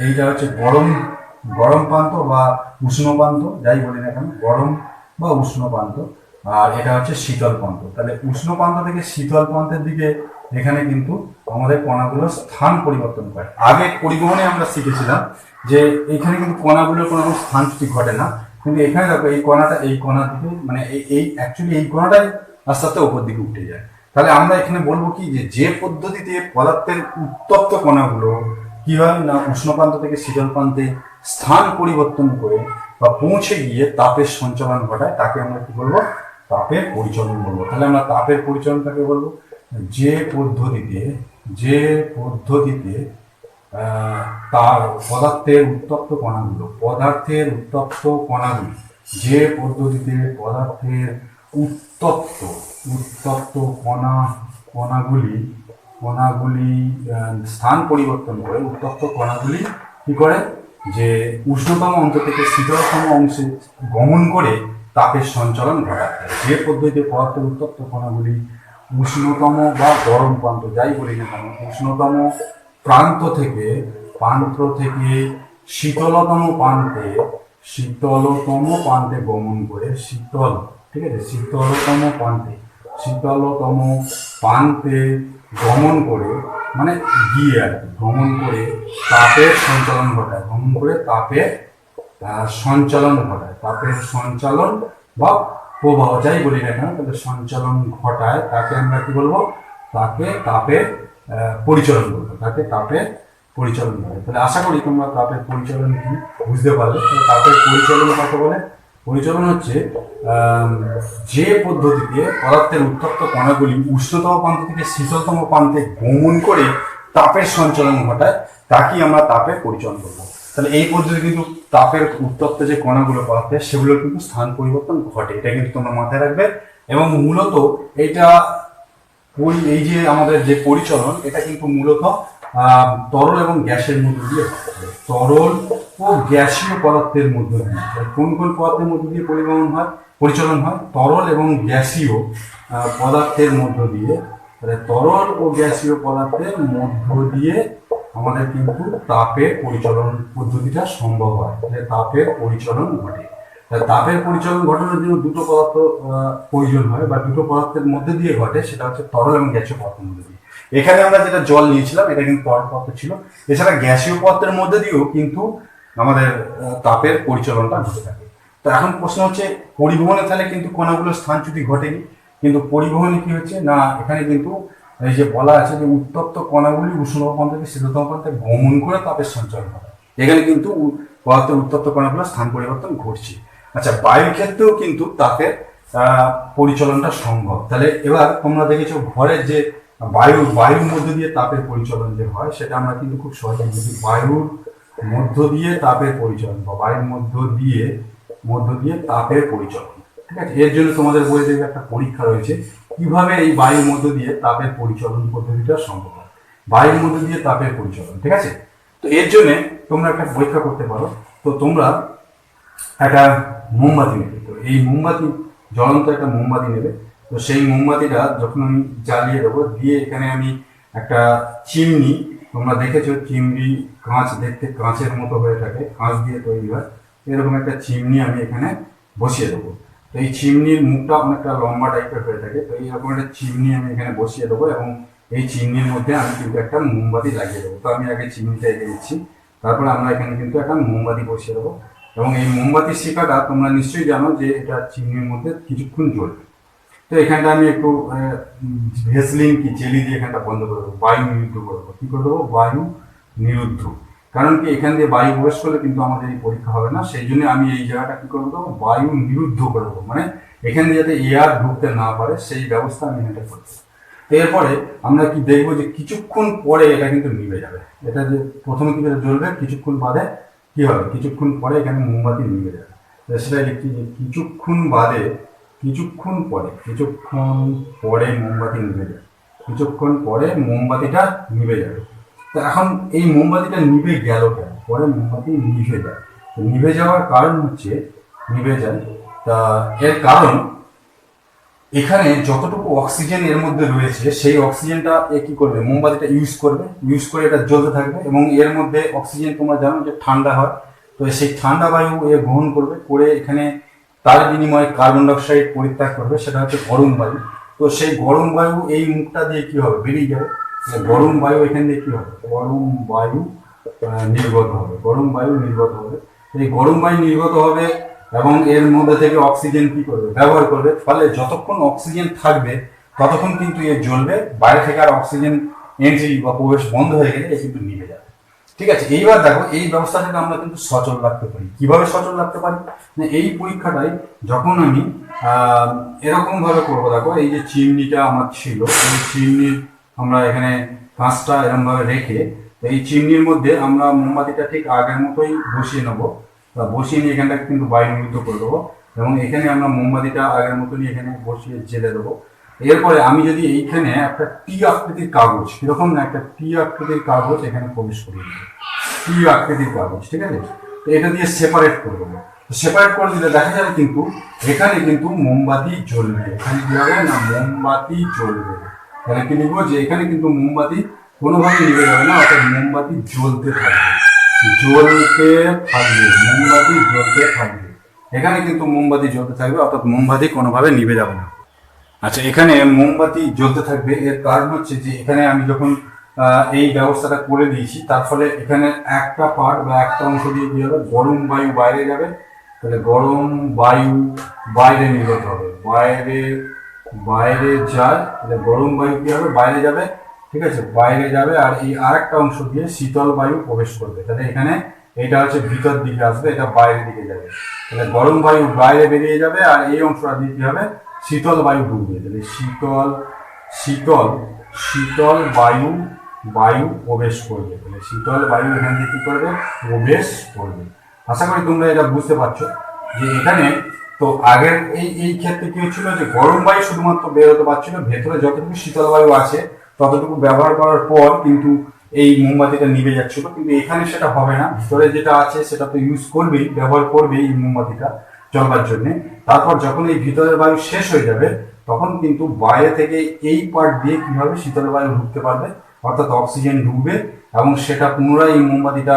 এইটা হচ্ছে গরম প্রান্ত বা উষ্ণ প্রান্ত, যাই বলি না কেন, গরম বা উষ্ণ প্রান্ত, আর এটা হচ্ছে শীতল প্রান্ত। তাহলে উষ্ণ প্রান্ত থেকে শীতল প্রান্তের দিকে এখানে কিন্তু আমাদের কণাগুলো স্থান পরিবর্তন করে। আগে পরিবহনে আমরা শিখেছিলাম যে এখানে কিন্তু কণাগুলোর কোনো স্থানচ্যুতি ঘটে না, কিন্তু এখানে দেখো এই কণাটা এই কণা থেকে, মানে এই অ্যাকচুয়ালি এই কণাটাই আস্তে আস্তে উপর দিকে উঠে যায়। তাহলে আমরা এখানে বলবো কি যে পদ্ধতিতে পদার্থের উত্তপ্ত কণাগুলো কি হয় না উষ্ণ প্রান্ত থেকে শীতল প্রান্তে স্থান পরিবর্তন করে বা পৌঁছে গিয়ে তাপের সঞ্চালন ঘটায়, তাকে আমরা কি বলবো, তাপের পরিচলন বলবো। তাহলে আমরা তাপের পরিচলনটাকে বলবো যে পদ্ধতিতে তার পদার্থের উত্তপ্ত কণাগুলি যে পদ্ধতিতে পদার্থের উত্তপ্ত কণাগুলি স্থান পরিবর্তন করে, উত্তপ্ত কণাগুলি কি করে যে উষ্ণতম অংশ থেকে শীতলতম অংশে গমন করে তাপের সঞ্চালন ঘটায়। যে পদ্ধতিতে পদার্থের উত্তপ্ত কণাগুলি উষ্ণতম বা গরম প্রান্ত, যাই বলি না কেন, উষ্ণতম প্রান্ত থেকে শীতলতম প্রান্তে গমন করে ঠিক আছে, শীতলতম প্রান্তে গমন করে, মানে গিয়ে আর কি, গমন করে তাপের সঞ্চালন ঘটায়, তাপের সঞ্চালন বা প্রবাহ, যাই বলি না কেন, তাদের সঞ্চালন ঘটায়, তাকে আমরা কি বলবো, তাকে তাপের পরিচলন বলবো, তাহলে আশা করি তোমরা তাপের পরিচলন কি বুঝতে পারবে। তাপের পরিচলন কাকে বলে? পরিচলন হচ্ছে যে পদ্ধতিতে পদার্থের উত্তপ্ত কণাগুলি উষ্ণতম প্রান্ত থেকে শীতলতম প্রান্তে গমন করে তাপের সঞ্চালন ঘটায়, তাকেই আমরা তাপের পরিচলন করবো। তাহলে এই পদ্ধতি কিন্তু তাপের উত্তপ্ত যে কণাগুলো পদার্থের সেগুলো কিন্তু স্থান পরিবর্তন ঘটে, এটা কিন্তু তোমরা মাথায় রাখবে। এবং মূলত এটা এই যে আমাদের যে পরিচলন, এটা কিন্তু মূলত তরল এবং গ্যাসের মধ্য দিয়ে হয়। তরল ও গ্যাসীয় পদার্থের মধ্য দিয়ে, কোন পদার্থের মধ্য দিয়ে পরিচলন হয়? তরল এবং গ্যাসীয় পদার্থের মধ্য দিয়ে। তরল ও গ্যাসীয় পদার্থের মধ্য দিয়ে আমাদের কিন্তু তাপের পরিচলন পদ্ধতিটা সম্ভব হয়, তাপের পরিচলন ঘটে। তাপের পরিচলন ঘটানোর জন্য দুটো পদার্থ প্রয়োজন হয় বা দুটো পদার্থের মধ্যে দিয়ে ঘটে, সেটা হচ্ছে তরল এবং গ্যাসীয় পদার্থের মধ্যে দিয়ে। এখানে আমরা যেটা জল নিয়েছিলাম এটা কিন্তু তরল পদার্থ ছিল। এছাড়া গ্যাসীয় পদার্থের মধ্যে দিয়েও কিন্তু আমাদের তাপের পরিচলনটা ঘটে থাকে। তো এখন প্রশ্ন হচ্ছে পরিবহনে তাহলে কিন্তু কণাগুলো স্থানচ্যুতি ঘটেনি, কিন্তু পরিবহনে কি হচ্ছে না এখানে কিন্তু এই যে বলা আছে যে উত্তপ্ত কণাগুলি উষ্ণতম প্রান্ত থেকে শীতলতম প্রান্তে গমন করে তাপের সঞ্চালন ঘটায়, এখানে কিন্তু পদার্থের উত্তপ্ত কণাগুলো স্থান পরিবর্তন ঘটছে। আচ্ছা, বায়ুর ক্ষেত্রেও কিন্তু তাপের পরিচলনটা সম্ভব। তাহলে এবার তোমরা দেখেছো ঘরের যে বায়ুর মধ্য দিয়ে তাপের পরিচলন যে হয় সেটা আমরা কিন্তু খুব সহজে বুঝি। বায়ুর মধ্য দিয়ে তাপের পরিচলন বা বায়ুর মধ্য দিয়ে তাপের পরিচলন, ঠিক আছে। এর জন্য তোমাদের বইতে একটা পরীক্ষা রয়েছে কিভাবে এই বায়ুর মধ্য দিয়ে তাপের পরিচলন পদ্ধতিটা সম্ভব হয়, বায়ুর মধ্য দিয়ে তাপের পরিচলন, ঠিক আছে। তো এর জন্য তোমরা একটা পরীক্ষা করতে পারো। তো তোমরা একটা মোমবাতি নেবে, তো এই জ্বলন্ত একটা মোমবাতি নেবে। তো সেই মোমবাতিটা যখন আমি জ্বালিয়ে দেবো, দিয়ে এখানে আমি একটা চিমনি, তোমরা দেখেছো চিমনি কাঁচ, দেখতে কাঁচের মতো হয়ে থাকে, কাঁচ দিয়ে তৈরি হয়, এরকম একটা চিমনি আমি এখানে বসিয়ে দেবো। তো এই চিমনির মুখটা অনেকটা লম্বা টাইপের হয়ে থাকে, তো এইরকম একটা চিমনি আমি এখানে বসিয়ে দেবো এবং এই চিমনির মধ্যে আমি কিন্তু একটা মোমবাতি লাগিয়ে দেবো। তো আমি আগে চিমনিটা এগিয়ে দিচ্ছি, তারপরে আমরা এখানে কিন্তু একটা মোমবাতি বসিয়ে দেবো এবং এই মোমবাতির শিখাটা তোমরা নিশ্চয়ই জানো যে এটা চিমনির মধ্যে কিছুক্ষণ জ্বলবে। তো এখানটা আমি একটু ভেসলিন কি জেলি দিয়ে এখানটা বন্ধ করে দেবো, বায়ু নিরুদ্ধ করে দেবো। কি করে দেবো? বায়ু নিরুদ্ধ। কারণ কি এখান দিয়ে বায়ু প্রবেশ করলে কিন্তু আমাদের এই পরীক্ষা হবে না, সেই জন্য আমি এই জায়গাটা কি করে দেবো? বায়ু নিরুদ্ধ করে দেবো, মানে এখান দিয়ে যাতে এয়ার ঢুকতে না পারে সেই ব্যবস্থা আমি এটা করছি। এরপরে আমরা কি দেখবো যে কিছুক্ষণ পরে এটা কিন্তু নিভে যাবে। এটা যে প্রথমে কি জ্বলবে, কিছুক্ষণ বাদে কি হবে, কিছুক্ষণ পরে এখানে মোমবাতি নিভে যাবে। সেটা লিখছি যে কিছুক্ষণ বাদে, কিছুক্ষণ পরে মোমবাতি নিভে যাবে, কিছুক্ষণ পরে মোমবাতিটা নিভে যাবে। তো এখন এই মোমবাতিটা নিভে গেল কেন? পরে মোমবাতি নিভে যায়। তো নিভে যাওয়ার কারণ হচ্ছে, নিভে যায় তা এর কারণ এখানে যতটুকু অক্সিজেন এর মধ্যে রয়েছে সেই অক্সিজেনটা এ কি করবে, মোমবাতিটা ইউজ করে এটা জ্বলতে থাকবে। এবং এর মধ্যে অক্সিজেন তোমরা জানো যে ঠান্ডা হয়, তো সেই ঠান্ডা বায়ু এ গ্রহণ করবে, করে এখানে তার বিনিময়ে কার্বন ডাইঅক্সাইড পরিত্যাগ করবে, সেটা হচ্ছে গরম বায়ু। তো সেই গরম বায়ু এই মুখটা দিয়ে কি হবে, বেরিয়ে যাবে। গরম বায়ু এখান দিয়ে কি হবে, গরম বায়ু নির্গত হবে, গরম বায়ু নির্গত হবে। এই গরম বায়ু নির্গত হবে এবং এর মধ্যে থেকে অক্সিজেন কি করবে, ব্যবহার করবে। ফলে যতক্ষণ অক্সিজেন থাকবে ততক্ষণ কিন্তু এ জ্বলবে, বাইরে থেকে আর অক্সিজেন এন্ট্রি বা প্রবেশ বন্ধ হয়ে গেলে এ কিন্তু নিভে যাবে। ঠিক আছে, এইবার দেখো এই ব্যবস্থাটাকে আমরা কিন্তু সচল রাখতে পারি। কিভাবে সচল রাখতে পারি? এই পরীক্ষাটাই যখন আমি এরকম ভাবে করবো, দেখো এই যে চিমনিটা আমার ছিল, এই চিমনির আমরা এখানে কাঁচটা এরকম ভাবে রেখে এই চিমনির মধ্যে আমরা মোমবাতিটা ঠিক আগের মতোই বসিয়ে নেবো। বসিয়ে নিয়ে এখানটাকে কিন্তু বায়ু নির্গত করে দেবো এবং এখানে আমরা মোমবাতিটা আগের মতনই এখানে বসিয়ে জেলে দেবো। এরপরে আমি যদি এইখানে একটা টি আকৃতির কাগজ, এরকম না, একটা টি আকৃতির কাগজ এখানে প্রবেশ করিয়ে দেবো, টি আকৃতির কাগজ, ঠিক আছে। তো এটা দিয়ে সেপারেট করে দেবো। সেপারেট করে দিলে দেখা যাবে কিন্তু এখানে কিন্তু মোমবাতি জ্বলবে। এখানে কি হবে না, মোমবাতি জ্বলবে। তাহলে কি লিখবো যে এখানে কিন্তু মোমবাতি কোনোভাবে নিভে যাবে না, অর্থাৎ মোমবাতি জ্বলতে থাকবে, মোমবাতি জ্বলতে থাকবে। এখানে কিন্তু মোমবাতি জ্বলতে থাকবে, অর্থাৎ মোমবাতি কোনোভাবে নিভে যাবে না। আচ্ছা, এখানে মোমবাতি জ্বলতে থাকবে, এর কারণ হচ্ছে যে এখানে আমি যখন এই ব্যবস্থাটা করে দিয়েছি, তার ফলে এখানে একটা পার্ট বা একটা অংশ দিয়ে কি হবে, গরম বায়ু বাইরে যাবে। তাহলে গরম বায়ু বাইরে নির্গত হবে, বাইরে যায়, তাহলে গরম বায়ু কি হবে, বাইরে যাবে। ঠিক আছে, বাইরে যাবে, আর এই আরেকটা অংশ দিয়ে শীতল বায়ু প্রবেশ করবে। তাহলে এখানে এটা হচ্ছে ভিতর দিকে আসবে, এটা বাইরের দিকে যাবে। তাহলে গরম বায়ু বাইরে বেরিয়ে যাবে, আর এই অংশটা দিয়ে কি হবে, শীতল বায়ু ঢুকবে। তাহলে শীতল বায়ু প্রবেশ করবে। তাহলে শীতল বায়ু এখান দিয়ে কি করবে, প্রবেশ করবে। আশা করি তোমরা এটা বুঝতে পারছো যে এখানে তো আগের এই ক্ষেত্রে কি হচ্ছিল যে গরম বায়ু শুধুমাত্র বের হতে পারছিল, ভেতরে যতটুকু শীতল বায়ু আছে ততটুকু ব্যবহার করার পর কিন্তু এই মোমবাতিটা নিভে যাচ্ছিল। কিন্তু এখানে সেটা হবে না, ভিতরে যেটা আছে সেটা তো ইউজ করবেই, ব্যবহার করবেই এই মোমবাতিটা জ্বলবার জন্য। তারপর যখন এই ভিতরের বায়ু শেষ হয়ে যাবে তখন কিন্তু বাইরে থেকে এই পার্ট দিয়ে কিভাবে শীতল বায়ু ঢুকতে পারবে, অর্থাৎ অক্সিজেন ঢুকবে এবং সেটা পুনরায় এই মোমবাতিটা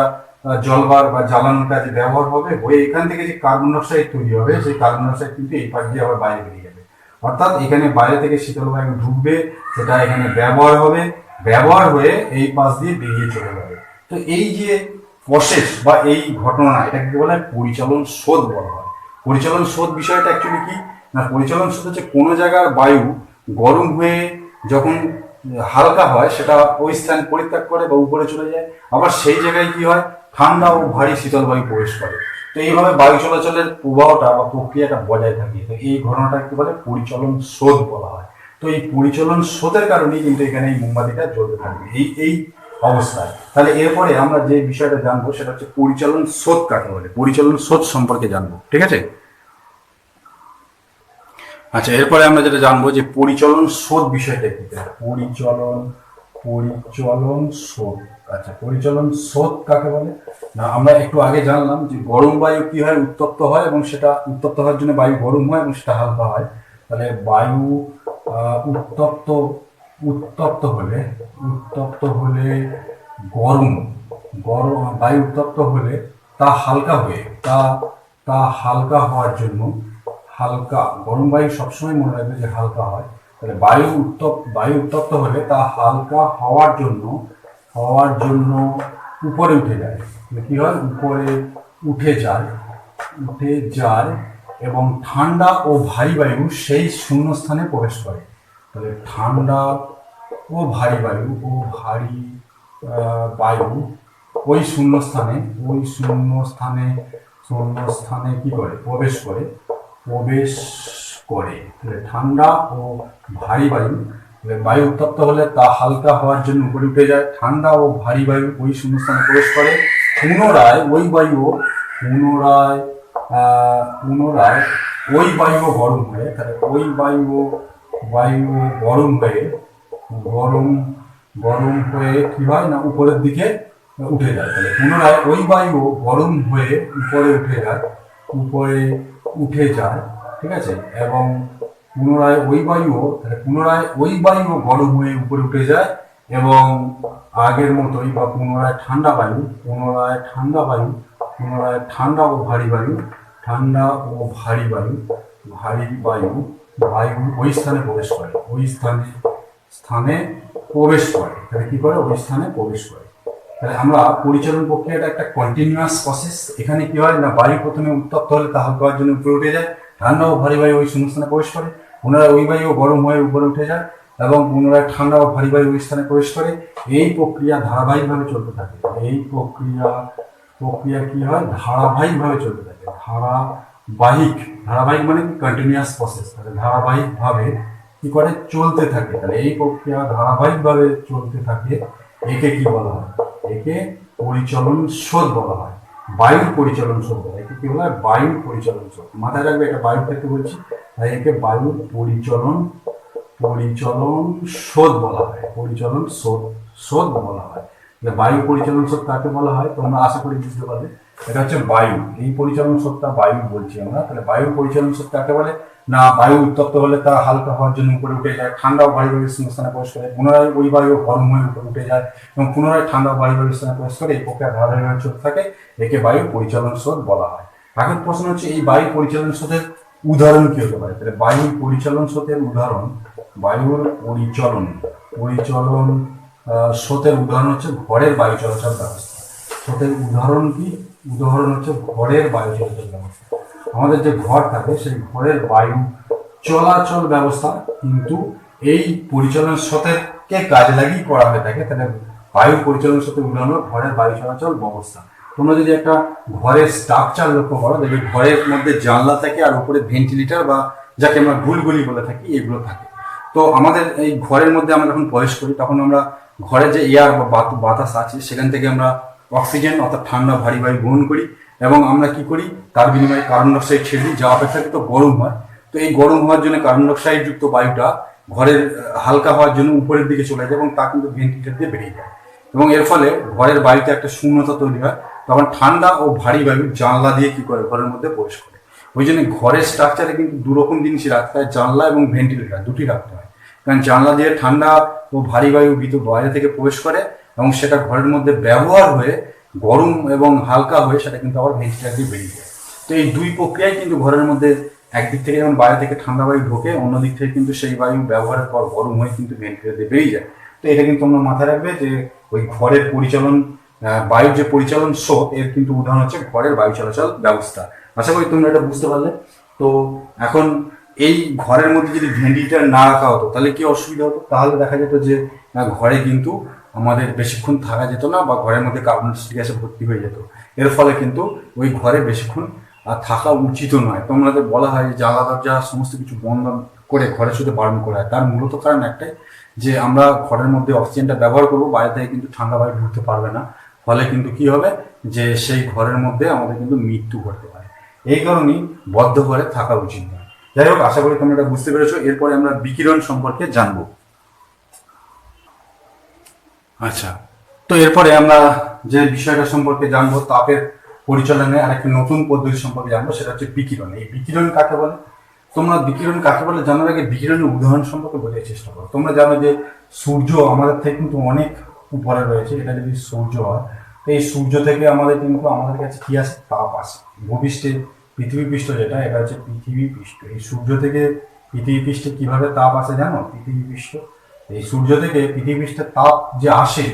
জ্বলবার বা জ্বালানোর কাজে ব্যবহার হবে। হয়ে এখান থেকে যে কার্বন ডাইঅক্সাইড তৈরি হবে, সেই কার্বন ডাইঅক্সাইড কিন্তু এই পার্ট দিয়ে আবার বাইরে বেরিয়ে যাবে। অর্থাৎ এখানে বাইরে থেকে শীতল বায়ু ঢুকবে, সেটা এখানে ব্যবহার হবে, ব্যবহার হয়ে এই পাশ দিয়ে বেরিয়ে চলে যাবে। তো এই যে প্রসেস বা এই ঘটনা, এটাকে বলা হয় পরিচালন শোধ বলা হয়। পরিচালন শোধ বিষয়টা অ্যাকচুয়ালি কি না, পরিচালন শোধ হচ্ছে কোনো জায়গার বায়ু গরম হয়ে যখন হালকা হয় সেটা ওই স্থান পরিত্যাগ করে বা উপরে চলে যায়, আবার সেই জায়গায় কি হয়, ঠান্ডা ও ভারী শীতল বায়ু প্রবেশ করে। তো এইভাবে বায়ু চলাচলের প্রবাহটা বা প্রক্রিয়াটা বজায় থাকে। তো এই ঘটনাটা কি বলে, পরিচালন শোধ বলা হয়। তো এই পরিচালন শোধের কারণেই কিন্তু এখানে এই মোমবাতিটা জ্বলতে থাকবে এই অবস্থায়। তাহলে এরপরে আমরা যে বিষয়টা জানবো সেটা হচ্ছে পরিচালন শোধ কাকে বলে, পরিচালন শোধ সম্পর্কে জানবো। ঠিক আছে, আচ্ছা, এরপরে আমরা যেটা জানবো যে পরিচালন শোধ বিষয়টা কি, পরিচালন শোধ। আচ্ছা, পরিচালন শোধ কাকে বলে না, আমরা একটু আগে জানলাম যে গরম বায়ু কি হয়, উত্তপ্ত হয় এবং সেটা উত্তপ্ত হওয়ার জন্য বায়ু গরম হয় এবং সেটা হালকা হয়। তাহলে বায়ু উত্তপ্ত হলে গরম বায়ু উত্তপ্ত হলে তা হালকা হয়ে তা হালকা হওয়ার জন্য, হালকা গরম বায়ু সবসময় মনে রাখবে যে হালকা হয়। তাহলে বায়ু উত্তপ্ত হলে তা হালকা হওয়ার জন্য উপরে উঠে যায়। কি হয়, উপরে উঠে যায়। উঠে যায় এবং ঠান্ডা ও ভারী বায়ু সেই শূন্যস্থানে প্রবেশ করে। তাহলে ঠান্ডা ও ভারী বায়ু বায়ু ওই শূন্যস্থানে কি করে প্রবেশ করে। তাহলে ঠান্ডা ও ভারী বায়ু, বায়ু উত্তপ্ত হলে তা হালকা হওয়ার জন্য উপরে উঠে যায়। ঠান্ডা ও ভারী বায়ু ওই শূন্যস্থানে প্রবেশ করে, পুনরায় ওই বায়ু গরম হয়ে, তাহলে ওই বায়ু গরম হয়ে কি হয় না উপরের দিকে উঠে যায়। তাহলে পুনরায় ওই বায়ু গরম হয়ে উপরে উঠে যায়, ঠিক আছে। এবং পুনরায় ওই বায়ু গরম হয়ে উপরে উঠে যায় এবং আগের মতোই বা পুনরায় ঠান্ডা ও ভারী বায়ু ওই স্থানে প্রবেশ করে। তাহলে কি করে? ওই স্থানে প্রবেশ করে। তাহলে আমরা পরিচালন প্রক্রিয়াটা একটা কন্টিনিউয়াস প্রসেস। এখানে কি হয় না, বায়ু প্রথমে উত্তপ্ত হলে তা হালকা হওয়ার জন্য উপরে উঠে যায়, ঠান্ডা ও ভারী বায়ু ওই শূন্যস্থানে প্রবেশ করে, পুনরায় ওই বায়ু গরম হয়ে উপরে উঠে যায় এবং পুনরায় ঠান্ডা ও ভারী বায়ু ওই স্থানে প্রবেশ করে। এই প্রক্রিয়া ধারাবাহিকভাবে চলতে থাকে। এই প্রক্রিয়া কি হয়? ধারাবাহিকভাবে চলতে থাকে। ধারাবাহিক মানে কি? Continuous process. তাহলে ধারাবাহিকভাবে কি করে? চলতে থাকে। তাহলে এই প্রক্রিয়া ধারাবাহিকভাবে চলতে থাকে। একে কি বলা হয়? একে পরিচলন স্রোত বলা হয়। বায়ুর পরিচলন স্রোত বলা হয়। একে কি বলা হয়? বায়ুর পরিচলন স্রোত। মাথায় রাখবে, এটা বায়ু ক্ষেত্রে বলছি, তাই একে বায়ুর পরিচলন স্রোত বলা হয়। স্রোত বলা হয়। বায়ু পরিচালন স্রোত কাকে বলা হয় তোমরা আশা করি বুঝতে পারবে। এটা হচ্ছে বায়ু, এই পরিচালন স্রোতটা বায়ু বলছি আমরা। তাহলে বায়ুর পরিচালন স্রোত কাকে বলে না, বায়ু উত্তপ্ত হলে তা হালকা হওয়ার জন্য উপরে উঠে যায়, ঠান্ডা ও ভারী বায়ুর শূন্যস্থানে প্রবেশ করে, পুনরায় ওই বায়ু গরম হয়ে উপরে উঠে যায় এবং পুনরায় ঠান্ডা ও ভারী বায়ুর স্থানে প্রবেশ করে। এই প্রক্রিয়া ধারাবাহিকভাবে চলতে থাকে। একে বায়ু পরিচালন স্রোত বলা হয়। এখন প্রশ্ন হচ্ছে, এই বায়ু পরিচালন স্রোতের উদাহরণ কি হতে পারে? তাহলে বায়ুর পরিচালন স্রোতের উদাহরণ, স্রোতের উদাহরণ হচ্ছে ঘরের বায়ু চলাচল ব্যবস্থা। স্রোতের উদাহরণ কি? উদাহরণ হচ্ছে ঘরের বায়ু চলাচল ব্যবস্থা। আমাদের যে ঘর থাকে সেই ঘরের বায়ু চলাচল ব্যবস্থা কিন্তু এই পরিচালন স্রোতের কে কাজে লাগিয়ে করা হয়ে থাকে। তাহলে বায়ু পরিচালন স্রোতের উদাহরণ ঘরের বায়ু চলাচল ব্যবস্থা। তোমরা যদি একটা ঘরের স্ট্রাকচার লক্ষ্য করো, দেখবে ঘরের মধ্যে জানলা থাকে আর উপরে ভেন্টিলেটর বা যাকে আমরা গুলগুলি বলে থাকি, এগুলো থাকে। তো আমাদের এই ঘরের মধ্যে আমরা যখন প্রবেশ করি তখন আমরা ঘরে যে এয়ার বা বাতাস আছে সেখান থেকে আমরা অক্সিজেন অর্থাৎ ঠান্ডা ভারী বায়ু গ্রহণ করি এবং আমরা কি করি, তার বিনিময়ে কার্বন ডাইঅক্সাইড ছেড়ে দিই, যা অপেক্ষাকৃত গরম হয়। তো এই গরম হওয়ার জন্য কার্বন ডাইঅক্সাইড যুক্ত বায়ুটা ঘরের হালকা হওয়ার জন্য উপরের দিকে চলে যায় এবং তা কিন্তু ভেন্টিলেটর দিয়ে বেরিয়ে যায় এবং এর ফলে ঘরের বায়ুতে একটা শূন্যতা তৈরি হয়। তখন ঠান্ডা ও ভারী বায়ু জানলা দিয়ে কি করে ঘরের মধ্যে প্রবেশ করে। ওই জন্য ঘরের স্ট্রাকচারে কিন্তু দুরকম জিনিসই রাখতে হয়, জানলা এবং ভেন্টিলেটর দুটি রাখতে হয়। কারণ জানলা দিয়ে ঠান্ডা ও ভারী বায়ু বাইরে থেকে প্রবেশ করে এবং সেটা ঘরের মধ্যে ব্যবহার হয়ে গরম এবং হালকা হয়ে সেটা কিন্তু আবার ভেন্টিলেটর দিয়ে বেরিয়ে যায়। তো এই দুই প্রক্রিয়ায় কিন্তু ঘরের মধ্যে একদিক থেকে যেমন বাইরে থেকে ঠান্ডা বায়ু ঢোকে, অন্যদিক থেকে কিন্তু সেই বায়ু ব্যবহারের পর গরম হয়ে কিন্তু ভেন্টিলেটর দিয়ে বেরিয়ে যায়। তো এটা কিন্তু তোমরা মাথায় রাখবে যে ওই ঘরের পরিচালন, বায়ুর যে পরিচালন স্রোত, এর কিন্তু উদাহরণ হচ্ছে ঘরের বায়ু চলাচল ব্যবস্থা। আশা করি তোমরা এটা বুঝতে পারলে। তো এখন এই ঘরের মধ্যে যদি ভেন্টিলেটর না রাখা হতো তাহলে কি অসুবিধা হতো? তাহলে দেখা যেত যে ঘরে কিন্তু আমাদের বেশিক্ষণ থাকা যেত না বা ঘরের মধ্যে কার্বন ডাইঅক্সাইড গ্যাসে ভর্তি হয়ে যেত। এর ফলে কিন্তু ওই ঘরে বেশিক্ষণ থাকা উচিত নয়। তোমাদের বলা হয় যে জানলা দরজা সমস্ত কিছু বন্ধ করে ঘরে শুতে বারণ করা হয়। তার মূলত কারণ একটাই, যে আমরা ঘরের মধ্যে অক্সিজেনটা ব্যবহার করবো, বাইরে থেকে কিন্তু ঠান্ডা বায়ু ঢুকতে পারবে না। ফলে কিন্তু কি হবে, যে সেই ঘরের মধ্যে আমাদের কিন্তু মৃত্যু ঘটতে পারে। এই কারণেই বদ্ধ ঘরে থাকা উচিত নয়। যাই হোক, আশা করি তোমরা এটা বুঝতে পেরেছো। এরপরে আমরা বিকিরণ সম্পর্কে জানবো। আচ্ছা, তো এরপরে আমরা যে বিষয়টা সম্পর্কে জানবো, তাপের পরিচালনে আরেকটি নতুন পদ্ধতি সম্পর্কে জানবো, সেটা হচ্ছে বিকিরণ। এই বিকিরণ কাকে বলে? তোমরা বিকিরণ কাকে বলে জানার আগে বিকিরণের উদাহরণ সম্পর্কে বোঝার চেষ্টা করো। তোমরা জানো যে সূর্য আমাদের থেকে কিন্তু অনেক উপরে রয়েছে। এটা যদি সূর্য হয়, তো এই সূর্য থেকে আমাদের কাছে কি আসে? তাপ আসে। ভূপৃষ্ঠে পৃথিবী পৃষ্ঠ যেটা, এটা হচ্ছে পৃথিবী পৃষ্ঠ। এই সূর্য থেকে পৃথিবী পৃষ্ঠে কিভাবে তাপ আসে জানো? পৃথিবী পৃষ্ঠ, এই সূর্য থেকে পৃথিবী পৃষ্ঠের তাপ যে আসে,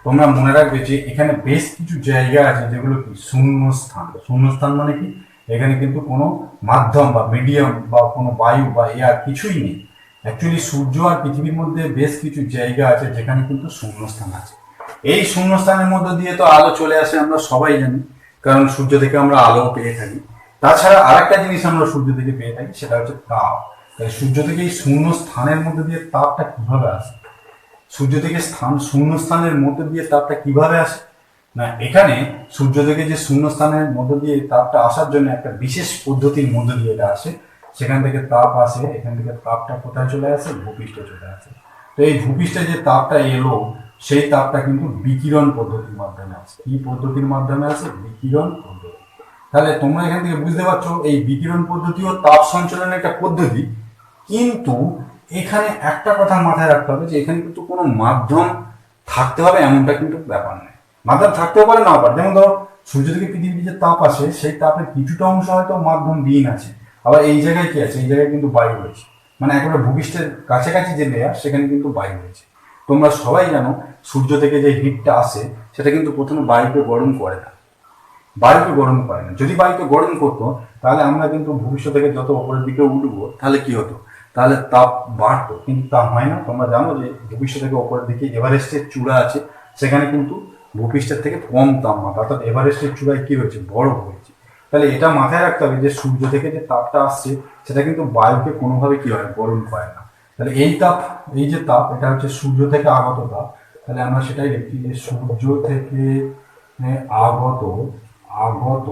তোমরা মনে রাখবে যে এখানে বেশ কিছু জায়গা আছে যেগুলো কি শূন্যস্থান। শূন্যস্থান মানে কি? এখানে কিন্তু কোনো মাধ্যম বা মিডিয়াম বা কোনো বায়ু বা এয়ার কিছুই নেই। অ্যাকচুয়ালি সূর্য আর পৃথিবীর মধ্যে বেশ কিছু জায়গা আছে যেখানে কিন্তু শূন্যস্থান আছে। এই শূন্যস্থানের মধ্যে দিয়ে তো আলো চলে আসে, আমরা সবাই জানি, কারণ সূর্য থেকে আমরা আলো পেয়ে থাকি। তাছাড়া আরেকটা জিনিস আমরা সূর্য থেকে পেয়ে থাকি, সেটা হচ্ছে তাপ। তাই সূর্য থেকে এই শূন্য স্থানের মধ্যে দিয়ে তাপটা কিভাবে আসে? সূর্য থেকে শূন্য স্থানের মধ্যে দিয়ে তাপটা কিভাবে আসে না, এখানে সূর্য থেকে যে শূন্য স্থানের মধ্য দিয়ে তাপটা আসার জন্য একটা বিশেষ পদ্ধতির মধ্য দিয়ে এটা আসে। সেখান থেকে তাপ আসে, এখান থেকে তাপটা কোথায় চলে আসে? ভূপৃষ্ঠে চলে আসে। তো এই ভূপৃষ্ঠে যে তাপটা এলো, সেই তাপটা কিন্তু বিকিরণ পদ্ধতির মাধ্যমে আসে। কি পদ্ধতির মাধ্যমে আসে? বিকিরণ পদ্ধতি। তাহলে তোমরা এখান থেকে বুঝতে পারছো এই বিকিরণ পদ্ধতিও তাপ সঞ্চালনের একটা পদ্ধতি। কিন্তু এখানে একটা কথা মাথায় রাখতে হবে যে এখানে কিন্তু কোনো মাধ্যম থাকতে হবে এমনটা কিন্তু ব্যাপার নেই। মাধ্যম থাকতেও পারে, নাও পারে। যেমন ধরো সূর্য থেকে পৃথিবীর যে তাপ আসে, সেই তাপের কিছুটা অংশ হয়তো মাধ্যম বিহীন আছে। আবার এই জায়গায় কি আছে? এই জায়গায় কিন্তু বায়ু রয়েছে, মানে একেবারে ভূপৃষ্ঠের কাছাকাছি যে লেয়ার, সেখানে কিন্তু বায়ু রয়েছে। তোমরা সবাই জানো সূর্য থেকে যে হিটটা আসে সেটা কিন্তু প্রথমে বায়ুকে গরম করে না, বায়ুকে গরম করে না। যদি বায়ুকে গরম করতো তাহলে আমরা কিন্তু ভবিষ্যৎ থেকে যত উপরের দিকে উঠবো তাহলে কি হতো? তাহলে তাপ বাড়তো, কিন্তু তা হয় না। তোমরা জানো যে ভবিষ্যৎ থেকে উপরের দিকে এভারেস্টের চূড়া আছে, সেখানে কিন্তু ভূপৃষ্ঠের থেকে কম তাপমাত্রা, অর্থাৎ এভারেস্টের চূড়ায় কি হয়েছে? বরফ হয়েছে। তাহলে এটা মাথায় রাখতে হবে যে সূর্য থেকে যে তাপটা আসছে সেটা কিন্তু বায়ুকে কোনোভাবে কি হয়? গরম করে না। তাহলে এই তাপ, এই যে তাপ, এটা হচ্ছে সূর্য থেকে আগত তাপ। তাহলে আমরা সেটাই লিখছি যে সূর্য থেকে আগত আগত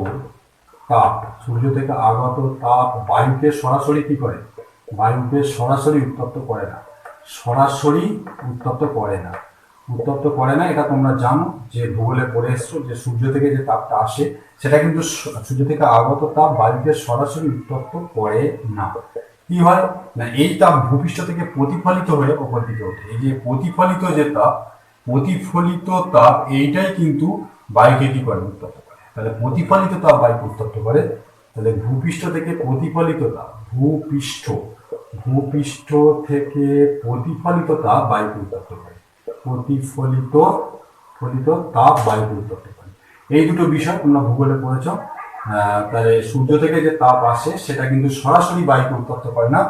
তাপ, সূর্য থেকে আগত তাপ বায়ুকে সরাসরি কি করে? বায়ুকে সরাসরি উত্তপ্ত করে না, সরাসরি উত্তপ্ত করে না, উত্তপ্ত করে না। এটা তোমরা জানো, যে ভূগোলে পড়ে এসছো, যে সূর্য থেকে যে তাপটা আসে সেটা কিন্তু সূর্য থেকে আগত তাপ বায়ুকে সরাসরি উত্তপ্ত করে না। কি হয় না, এই তাপ ভূপৃষ্ঠ থেকে প্রতিফলিত হয়ে ওপর দিকে ওঠে। এই যে প্রতিফলিত যে তাপ, প্রতিফলিত তাপ এইটাই কিন্তু বায়ুকে কি করে? উত্তপ্ত করে। তাহলে প্রতিফলিত তাপ বায়ুকে উত্তপ্ত করে। তাহলে ভূপৃষ্ঠ থেকে প্রতিফলিত তাপ, ভূপৃষ্ঠ ভূপৃষ্ঠ থেকে প্রতিফলিত তাপ বায়ুকে উত্তপ্ত করে। প্রতিফলিত ফলিত তাপ বায়ুকে উত্তপ্ত করে। এই দুটো বিষয় তোমরা ভূগোলে পড়েছ। তাহলে সূর্য থেকে যে তাপ আসে সেটা কিন্তু সরাসরি বায়ুকে উত্তপ্ত করে না,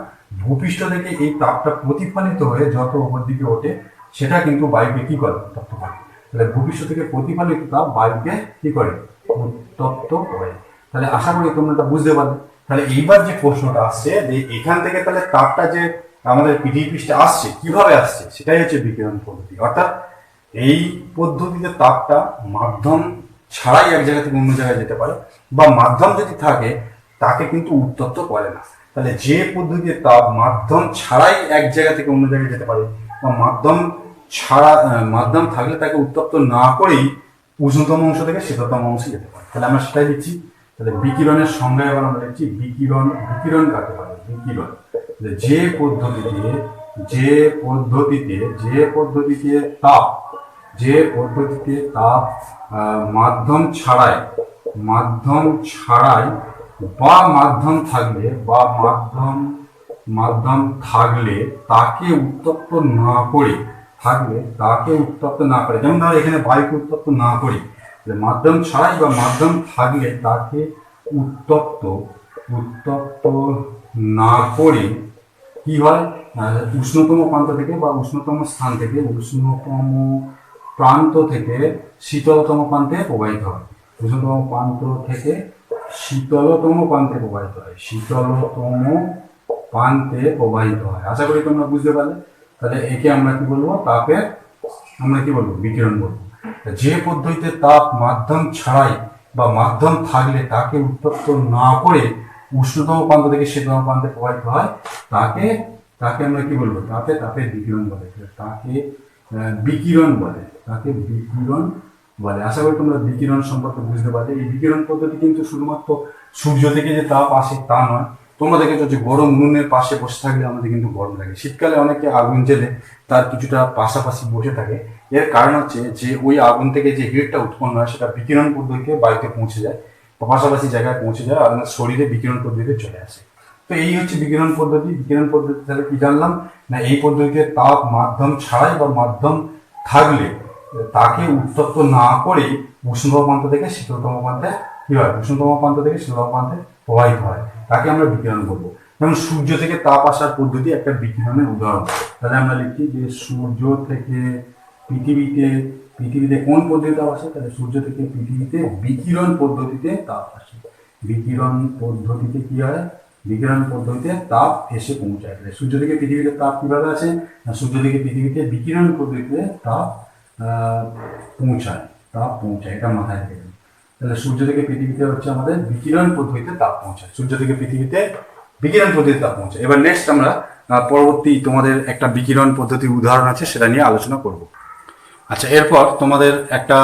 ভূপৃষ্ঠ থেকে এই তাপটা প্রতিফলিত হয়ে যত উপর দিকে ওঠে সেটা কিন্তু বায়ুকে কি করে? উত্তপ্ত করে। তাহলে ভূপৃষ্ঠ থেকে প্রতিফলিত তাপ বায়ুকে কি করে? উত্তপ্ত করে। তাহলে আশা করি তোমরা এটা বুঝতে পারবে। তাহলে এইবার যে প্রশ্নটা আসছে যে এখান থেকে তাহলে তাপটা যে আমাদের পৃথিবী পৃষ্ঠে আসছে কিভাবে আসছে, সেটাই হচ্ছে বিকিরণ পদ্ধতি। অর্থাৎ এই পদ্ধতিতে তাপটা মাধ্যম ছাড়াই এক জায়গা থেকে অন্য জায়গায় যেতে পারে, বা মাধ্যম যদি থাকে তাকে কিন্তু উত্তপ্ত করে না। তাহলে যে পদ্ধতিতে তাপ মাধ্যম ছাড়াই এক জায়গা থেকে অন্য জায়গায় যেতে পারে, বা মাধ্যম ছাড়া মাধ্যম থাকলে তাকে উত্তপ্ত না করেই উষ্ণতম অংশ থেকে শীতলতম অংশে যেতে পারে। তাহলে আমরা সেটাই লিখছি। তাহলে বিকিরণের সংজ্ঞা এবার আমরা লিখছি। বিকিরণ, বিকিরণ কাকে বলে? বিকিরণ যে পদ্ধতিতে যে পদ্ধতিতে যে পদ্ধতিতে তাপ যে পদ্ধতিতে তাপ মাধ্যম ছাড়াই বা মাধ্যম থাকলে তাকে উত্তপ্ত না করে যেমন ধরো এখানে বায়ুকে উত্তপ্ত না করে, মাধ্যম ছাড়াই বা মাধ্যম থাকলে তাকে উত্তপ্ত না করে কি হয়? উষ্ণতম প্রান্ত থেকে বা উষ্ণতম স্থান থেকে, উষ্ণতম প্রান্ত থেকে শীতলতম প্রান্তে প্রবাহিত হয়। উষ্ণতম প্রান্ত থেকে শীতলতম প্রান্তে প্রবাহিত হয়, শীতলতম প্রান্তে প্রবাহিত হয়। আশা করি তোমরা বুঝতে পারলে। তাহলে একে আমরা কি বলবো? তাপের আমরা কি বলবো? বিকিরণ বলবো। যে পদ্ধতিতে তাপ মাধ্যম ছাড়াই বা মাধ্যম থাকলে তাকে উত্তপ্ত না করে উষ্ণতম প্রান্ত থেকে শীতলতম প্রান্তে প্রবাহিত হয়, তাকে আমরা কি বলবো? তাপের বিকিরণ বলে। তাকে বিকিরণ বলে। আশা করি তোমরা বিকিরণ সম্পর্কে বুঝতে পারলে। এই বিকিরণ পদ্ধতি কিন্তু শুধুমাত্র সূর্য থেকে যে তাপ আসে তা নয়। তোমরা দেখেছো যে গরম উনুনের পাশে বসে থাকলে আমাদের কিন্তু গরম লাগে। শীতকালে অনেকে আগুন জেলে তার কিছুটা পাশাপাশি বসে থাকে। এর কারণ হচ্ছে যে ওই আগুন থেকে যে হিটটা উৎপন্ন হয় সেটা বিকিরণ পদ্ধতিতে বায়ুতে পৌঁছে যায়, পাশাপাশি জায়গায় পৌঁছে যায়, আর শরীরে বিকিরণ পদ্ধতিতে চলে আসে। তো এই হচ্ছে বিকিরণ পদ্ধতি। বিকিরণ পদ্ধতি তাহলে কি জানলাম না, এই পদ্ধতিতে তাপ মাধ্যম ছাড়াই বা মাধ্যম থাকলে তাকে উত্তপ্ত না করে উষ্ণতম প্রান্ত থেকে শীতলতম প্রান্তে কি হয়, উষ্ণতম প্রান্ত থেকে শীতলতম প্রান্তে প্রবাহিত হয়, তাকে আমরা বিকিরণ বলবো। যেমন সূর্য থেকে তাপ আসার পদ্ধতি একটা বিকিরণের উদাহরণ। তাহলে আমরা লিখি যে সূর্য থেকে পৃথিবীতে কোন পদ্ধতিতে তাপ আসে, তাহলে সূর্য থেকে পৃথিবীতে বিকিরণ পদ্ধতিতে তাপ আসে। বিকিরণ পদ্ধতিতে কি হয়, বিকিরণ পদ্ধতিতে তাপ এসে পৌঁছায়। সূর্য থেকে পৃথিবীতে তাপ কিভাবে আসে, সূর্য থেকে পৃথিবীতে বিকিরণ পদ্ধতিতে তাপ পৌঁছায়, এটা মাথায় রেখে দিন। তাহলে সূর্য থেকে পৃথিবীতে হচ্ছে আমাদের বিকিরণ পদ্ধতিতে তাপ পৌঁছায়, সূর্য থেকে পৃথিবীতে বিকিরণ পদ্ধতিতে তাপ পৌঁছায়। এবার নেক্সট আমরা পরবর্তী তোমাদের একটা বিকিরণ পদ্ধতির উদাহরণ আছে, সেটা নিয়ে আলোচনা করব। আচ্ছা, এরপর তোমাদের একটা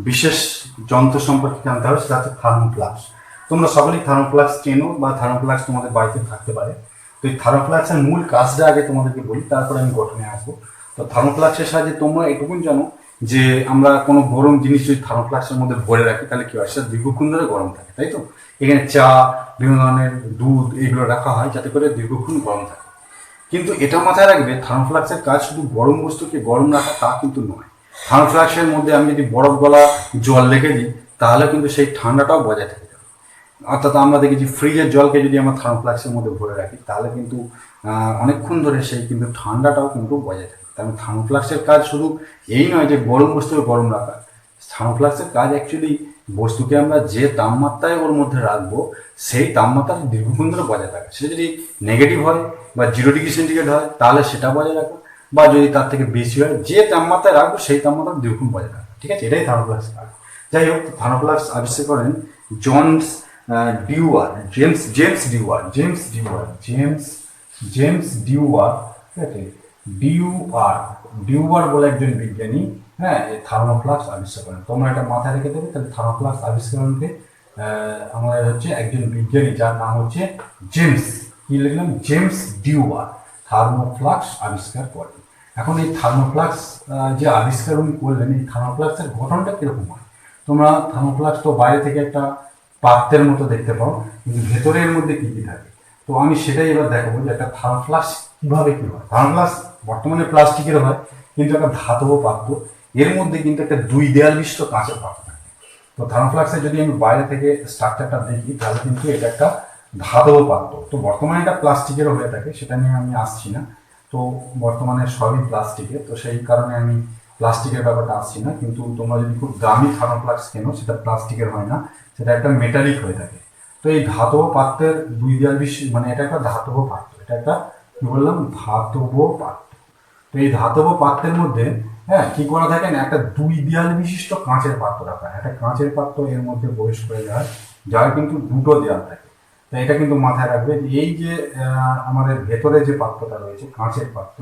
বিশেষ যন্ত্র সম্পর্কে জানতে হবে, সেটা হচ্ছে থার্মোফ্লাক্স। তোমরা সকলেই থার্মোফ্লাক্স চেনো বা থার্মোফ্লাক্স তোমাদের বাড়িতে থাকতে পারে। তো এই থার্মোফ্লাক্সের মূল কাজটা আগে তোমাদেরকে বলি, তারপরে আমি গঠনে আসবো। তো থার্মোফ্লাক্সের সাহায্যে তোমরা এটুকুন জানো যে আমরা কোনো গরম জিনিস যদি থার্মোফ্লাক্সের মধ্যে ভরে রাখি, তাহলে কি হয়, সেটা দীর্ঘক্ষণ ধরে গরম থাকে, তাই তো। এখানে চা, বিভিন্ন ধরনের দুধ, এগুলো রাখা হয় যাতে করে দীর্ঘক্ষণ গরম থাকে। কিন্তু এটা মাথায় রাখবে, থার্মোফ্লাক্সের কাজ শুধু গরম বস্তুকে গরম রাখা তা কিন্তু নয়। থার্মোফ্লাক্সের মধ্যে আমি যদি বরফ গলা জল রেখে দিই, তাহলে কিন্তু সেই ঠান্ডাটাও বজায় থাকে। অর্থাৎ আমরা দেখেছি ফ্রিজের জলকে যদি আমরা থার্মোফ্লাক্সের মধ্যে ভরে রাখি, তাহলে কিন্তু অনেকক্ষণ ধরে সেই কিন্তু ঠান্ডাটাও কিন্তু বজায় থাকে। তার মানে থার্মোফ্লাক্সের কাজ শুধু এই নয় যে গরম বস্তুকে গরম রাখা। থার্মোফ্লাক্সের কাজ অ্যাকচুয়ালি বস্তুকে আমরা যে তাপমাত্রায় ওর মধ্যে রাখবো, সেই তাপমাত্রা দীর্ঘক্ষণ ধরে বজায় থাকে। সেটা যদি নেগেটিভ হয় বা 0°C হয়, তাহলে সেটা বজায় রাখা, বা যদি তার থেকে বেশি হয়, যে তাপমাত্রায় রাখবো সেই তাপমাত্রা দীর্ঘক্ষণ বজায় রাখা। ঠিক আছে, এটাই থার্মোফ্লাক্স কাজ। যাই হোক, থার্মোফ্লাক্স আবিষ্কার করেন জেমস ডিউয়ার, ঠিক আছে, ডিউয়ার বলে একজন বিজ্ঞানী, হ্যাঁ, এই থার্মোফ্লাক্স আবিষ্কার করেন। তোমরা এটা মাথায় রেখে দেবে। তাহলে থার্মোফ্লাক্স আবিষ্কারকে আমাদের হচ্ছে একজন বিজ্ঞানী, যার নাম হচ্ছে জেমস ডিউয়ার, থার্মোফ্লাক্স আবিষ্কার করেন। এখন এই থার্মোফ্লাক্স যে আবিষ্কার উনি করলেন, এই থার্মোফ্লাক্সের গঠনটা কিরকম হয়? তোমরা থার্মোফ্লাক্স তো বাইরে থেকে একটা পাত্রের মতো দেখতে পাও, কিন্তু ভেতরের মধ্যে কি কি থাকে, তো আমি সেটাই এবার দেখাবো যে একটা থার্মোফ্লাক্স কিভাবে কি হয়। থার্মোফ্লাক্স বর্তমানে প্লাস্টিকের হয়, কিন্তু একটা ধাতব পাত্র, এর মধ্যে কিন্তু একটা 2 দেয়াল বিশিষ্ট কাঁচের পাত্র থাকে। তো থার্মোফ্লাক্সের যদি আমি বাইরে থেকে স্ট্রাকচারটা দেখি, তাহলে কিন্তু এটা একটা ধাতব পাত্র। তো বর্তমানে এটা প্লাস্টিকেরও হয়ে থাকে, সেটা নিয়ে আমি আসছি না। তো বর্তমানে সবই প্লাস্টিকের, তো সেই কারণে আমি প্লাস্টিকের ব্যাপারটা আসছি না। কিন্তু তোমরা যদি খুব দামি থার্মোফ্লাক্স কেনো, সেটা প্লাস্টিকের হয় না, সেটা একটা মেটালিক হয়ে থাকে। তো এই ধাতব পাত্রের 2 দেয়াল বিশিষ্ট, মানে এটা একটা ধাতব পাত্র, এটা একটা কি বললাম, ধাতব পাত্র। তো এই ধাতব পাত্রের মধ্যে, হ্যাঁ, কি করা থাকে না, একটা 2 দেয়াল বিশিষ্ট কাঁচের পাত্র রাখা হয়। একটা কাঁচের পাত্র এর মধ্যে প্রবেশ করে যায়, যার কিন্তু 2টো দেয়াল থাকে। তো এটা কিন্তু মাথায় রাখবে, এই যে আমাদের ভেতরে যে পাত্রটা রয়েছে, কাঁচের পাত্র,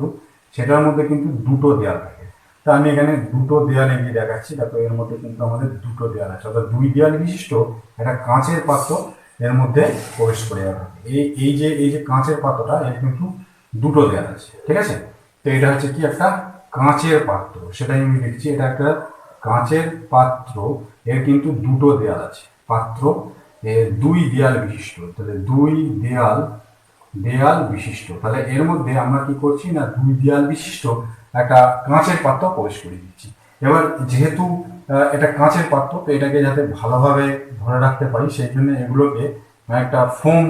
সেটার মধ্যে কিন্তু 2টো দেয়াল থাকে। তো আমি এখানে 2টো দেয়াল এগিয়ে দেখাচ্ছি, দেখো এর মধ্যে কিন্তু আমাদের 2টো দেয়াল আছে, অর্থাৎ 2 দেয়াল বিশিষ্ট একটা কাঁচের পাত্র এর মধ্যে প্রবেশ করে যাবে। এই যে কাঁচের পাত্রটা, এর কিন্তু 2টো দেয়াল আছে, ঠিক আছে। তো এটা হচ্ছে কি, একটা কাঁচের পাত্র, সেটাই আমি লিখছি, এটা একটা কাঁচের পাত্র, এর কিন্তু 2টো দেয়াল আছে। পাত্র এর 2 দেয়াল বিশিষ্ট, তাহলে 2 দেয়াল বিশিষ্ট। তাহলে এর মধ্যে আমরা কি করছি না, 2 দেয়াল বিশিষ্ট একটা কাঁচের পাত্র প্রবেশ করে দিচ্ছি। এবার যেহেতু এটা কাঁচের পাত্র, তো এটাকে যাতে ভালোভাবে ধরে রাখতে পারি, সেই জন্য এগুলোকে একটা ফোম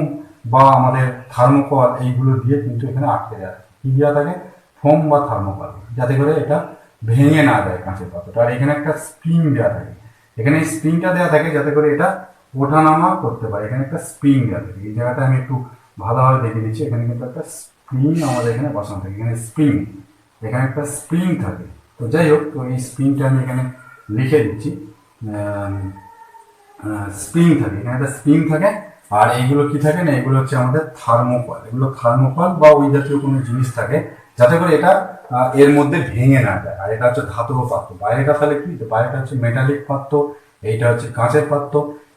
বা আমাদের থার্মোকল এইগুলো দিয়ে কিন্তু এখানে আটকে দেওয়া থাকে। কি দেওয়া থাকে? ফোম বা থার্মোকল, যাতে করে এটা ভেঙে না যায় কাঁচের পাত্রটা। আর এখানে একটা স্প্রিং দেওয়া থাকে, এখানে এই স্প্রিংটা দেওয়া থাকে যাতে করে এটা ওঠানামা করতে পারে। এখানে একটা স্প্রিং দেওয়া থাকে, এই জায়গাটা আমি একটু ভালোভাবে দেখে দিচ্ছি। এখানে কিন্তু একটা স্প্রিং আমাদের এখানে বসানো থাকে, এখানে স্প্রিং, এখানে একটা স্প্রিং থাকে। তো যাই হোক, তো এই স্প্রিংটা আমি এখানে লিখে দিচ্ছি, স্প্রিং থাকে, এখানে একটা স্প্রিং থাকে। আর এইগুলো কি থাকে না, এগুলো হচ্ছে আমাদের থার্মোকল, এগুলো থার্মোকল বা ওই জাতীয় কোনো জিনিস থাকে, যাতে করে এটা এর মধ্যে ভেঙে না যায়। আর এটা হচ্ছে ধাতব পাত্র, বাইরেটা তাহলে কি, বাইরেটা হচ্ছে মেটালিক পাত্র, এইটা হচ্ছে কাঁচের পাত্র।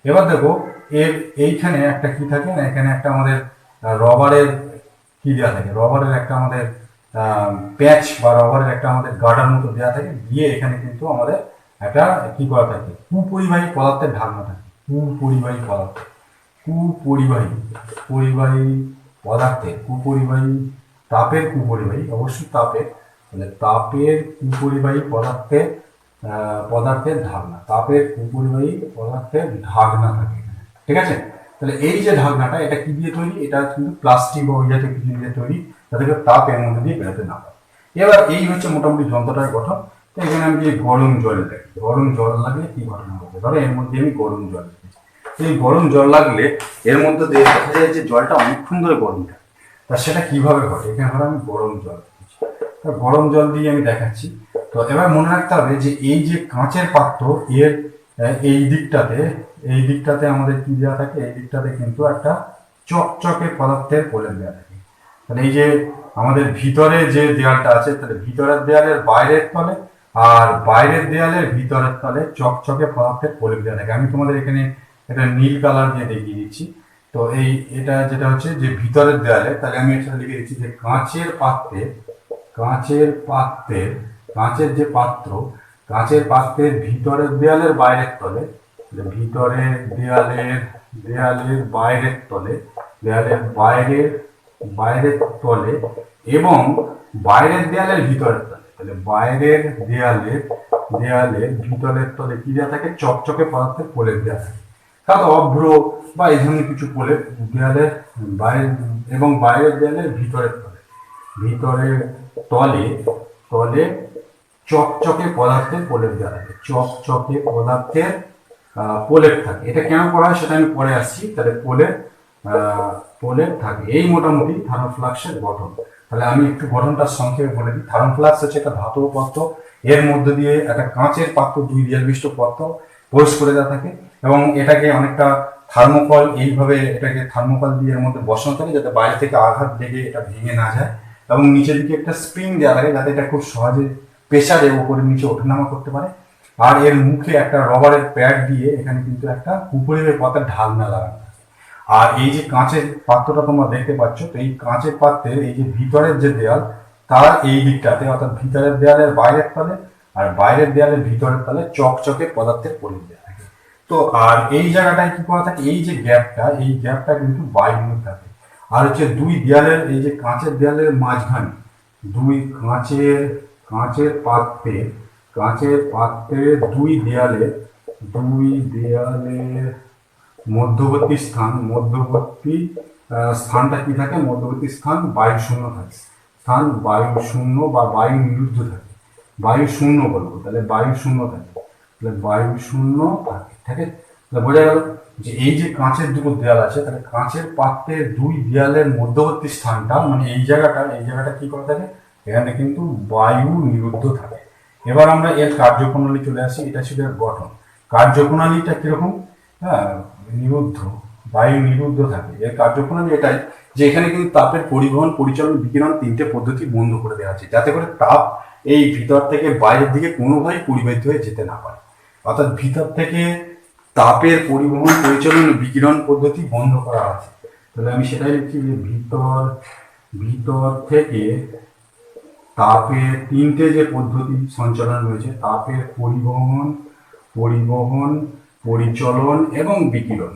এবার দেখো এর এইখানে একটা কি থাকে না, এখানে একটা আমাদের রবারের কি দেওয়া থাকে, রবারের একটা আমাদের প্যাচ বা রবারের একটা আমাদের গার্ডার মতো দেওয়া থাকে, দিয়ে এখানে কিন্তু আমাদের একটা কি করা থাকে, কুপরিবাহী পদার্থের ঢাকনা থাকে। কুপরিবাহী পদার্থ, কুপরিবাহী তাপের কুপরিবাহী, অবশ্যই তাপের, মানে তাপের কুপরিবাহী পদার্থের ঢাকনা, তাপের কুপরিবাহী পদার্থের ঢাকনা থাকে। ঠিক আছে। তাহলে এই যে ঢাকনাটা এটা কি দিয়ে তৈরি, এটা কিন্তু প্লাস্টিক বা ওই জাতীয় কিছু দিয়ে তৈরি, যাতে করে তাপ এর মধ্যে দিয়ে বেরোতে না পারে। এবার এই হচ্ছে মোটামুটি যন্ত্রটার গঠন। তো এখানে আমি যে গরম জল দেখি, গরম জল লাগলে কি ঘটনা হবে, ধরো এর মধ্যে আমি গরম জল দিয়েছি। এই গরম জল লাগলে এর মধ্যে দিয়ে দেখা যায় যে জলটা অনেকক্ষণ ধরে গরম থাকে। তা সেটা কিভাবে ঘটে, এখানে ধরো আমি গরম জল দিয়েছি, তা গরম জল দিয়ে আমি দেখাচ্ছি। তো এবার মনে রাখতে হবে যে এই যে কাঁচের পাত্র এর এই দিকটাতে আমাদের কি দেওয়া থাকে, এই দিকটাতে কিন্তু একটা চকচকে পদার্থের প্রলেপ দেওয়া থাকে। তাহলে এই যে আমাদের ভিতরে যে দেয়ালটা আছে, তাহলে ভিতরের দেয়ালের বাইরের তলে আর বাইরের দেয়ালের ভিতরের তলে চকচকে পদার্থের প্রলেপ দেওয়া থাকে। আমি তোমাদের এখানে একটা নীল কালার দিয়ে দেখিয়ে দিচ্ছি। তো এটা যেটা হচ্ছে যে ভিতরের দেয়ালে, তাহলে আমি এটা লিখে দিচ্ছি যে কাঁচের যে পাত্র, কাঁচের পাত্রের ভিতরের দেয়ালের বাইরের তলে, ভিতরের দেয়ালের বাইরের তলে, বাইরের তলে এবং বাইরের দেয়ালের ভিতরের তলে, তাহলে বাইরের দেয়ালের ভিতরের তলে কি দেওয়া থাকে, চকচকে পদার্থের প্রলেপ দেওয়া থাকে। তাহলে অভ্র বা এই ধরনের কিছু প্রলেপ দেয়ালের বাইরে এবং বাইরের দেয়ালের ভিতরের তলে চকচকে পদার্থের প্রলেপ দেওয়া থাকে, চকচকে পদার্থের প্রলেপ থাকে। এটা কেন করা হয় সেটা আমি পরে আসছি। তাহলে প্রলেপ থাকে। এই মোটামুটি থার্মোফ্লাক্সের গঠন। তাহলে আমি একটু গঠনটা সংক্ষেপে বলে দিই। থার্মোফ্লাক্স হচ্ছে একটা ধাতব পদার্থ, এর মধ্যে দিয়ে একটা কাঁচের পাত্র, দুই দেয়াল বিশিষ্ট পদার্থ প্রবেশ করে দেওয়া থাকে এবং এটাকে অনেকটা থার্মোকল, এইভাবে এটাকে থার্মোকল দিয়ে এর মধ্যে বসানো থাকে যাতে বাইরে থেকে আঘাত লেগে এটা ভেঙে না যায়, এবং নিচের দিকে একটা স্প্রিং দেওয়া থাকে যাতে এটা খুব সহজে প্রেসারে উপরে নিচে ওঠানামা করতে পারে। আর এর মুখে একটা রবারের প্যাড দিয়ে এখানে কিন্তু একটা উপরিবের পাতার ঢাকনা লাগানো। আর এই যে কাঁচের পাত্রটা তোমরা দেখতে পাচ্ছ, তো এই কাঁচের পাত্রের এই যে ভিতরের যে দেয়াল, তার এই দিকটাতে অর্থাৎ ভিতরের দেয়ালের বাইরের তলে আর বাইরের দেয়ালের ভিতরের তলে চকচকে পদার্থের প্রলেপ দেওয়া থাকে। তো আর এই জায়গাটায় কি করা থাকে, এই যে গ্যাপটা কিন্তু বায়ু থাকে। আর হচ্ছে দুই দেয়ালের, এই যে কাঁচের দেয়ালের মাঝখানে কাঁচের পাত্রের দুই দেয়ালের মধ্যবর্তী স্থানটা কি থাকে, মধ্যবর্তী স্থান বায়ু শূন্য থাকে, বায়ু শূন্য বা বায়ু নিরুদ্ধ থাকে, বায়ু শূন্য বলবো, তাহলে বায়ু শূন্য থাকে, ঠিক আছে। বোঝা গেল যে এই যে কাঁচের দুটো দেয়াল আছে, তাহলে কাঁচের পাত্রের দুই দেয়ালের মধ্যবর্তী স্থানটা মানে এই জায়গাটা কি করে থাকে, এখানে কিন্তু বায়ু নিরুদ্ধ থাকে। এবার আমরা এর কার্যপ্রণালী চলে আসি। এটা ছিল এর গঠন। কার্যপ্রণালীটা কিরকম, হ্যাঁ, বায়ু নিরুদ্ধ থাকে। এর কার্যপ্রণালী এটাই যে এখানে কিন্তু তাপের পরিবহন, পরিচালন, বিকিরণ তিনটে পদ্ধতি বন্ধ করে দেওয়া আছে, যাতে করে তাপ এই ভিতর থেকে বাইরের দিকে কোনোভাবেই পরিবাহিত হয়ে যেতে না পারে। অর্থাৎ ভিতর থেকে তাপের পরিবহন, পরিচালন, বিকিরণ পদ্ধতি বন্ধ করা আছে। তাহলে আমি সেটাই লিখছি যে ভিতর থেকে তাপের তিনটে যে পদ্ধতি সঞ্চালন রয়েছে, তাপের পরিবহন, পরিচলন এবং বিকিরণ,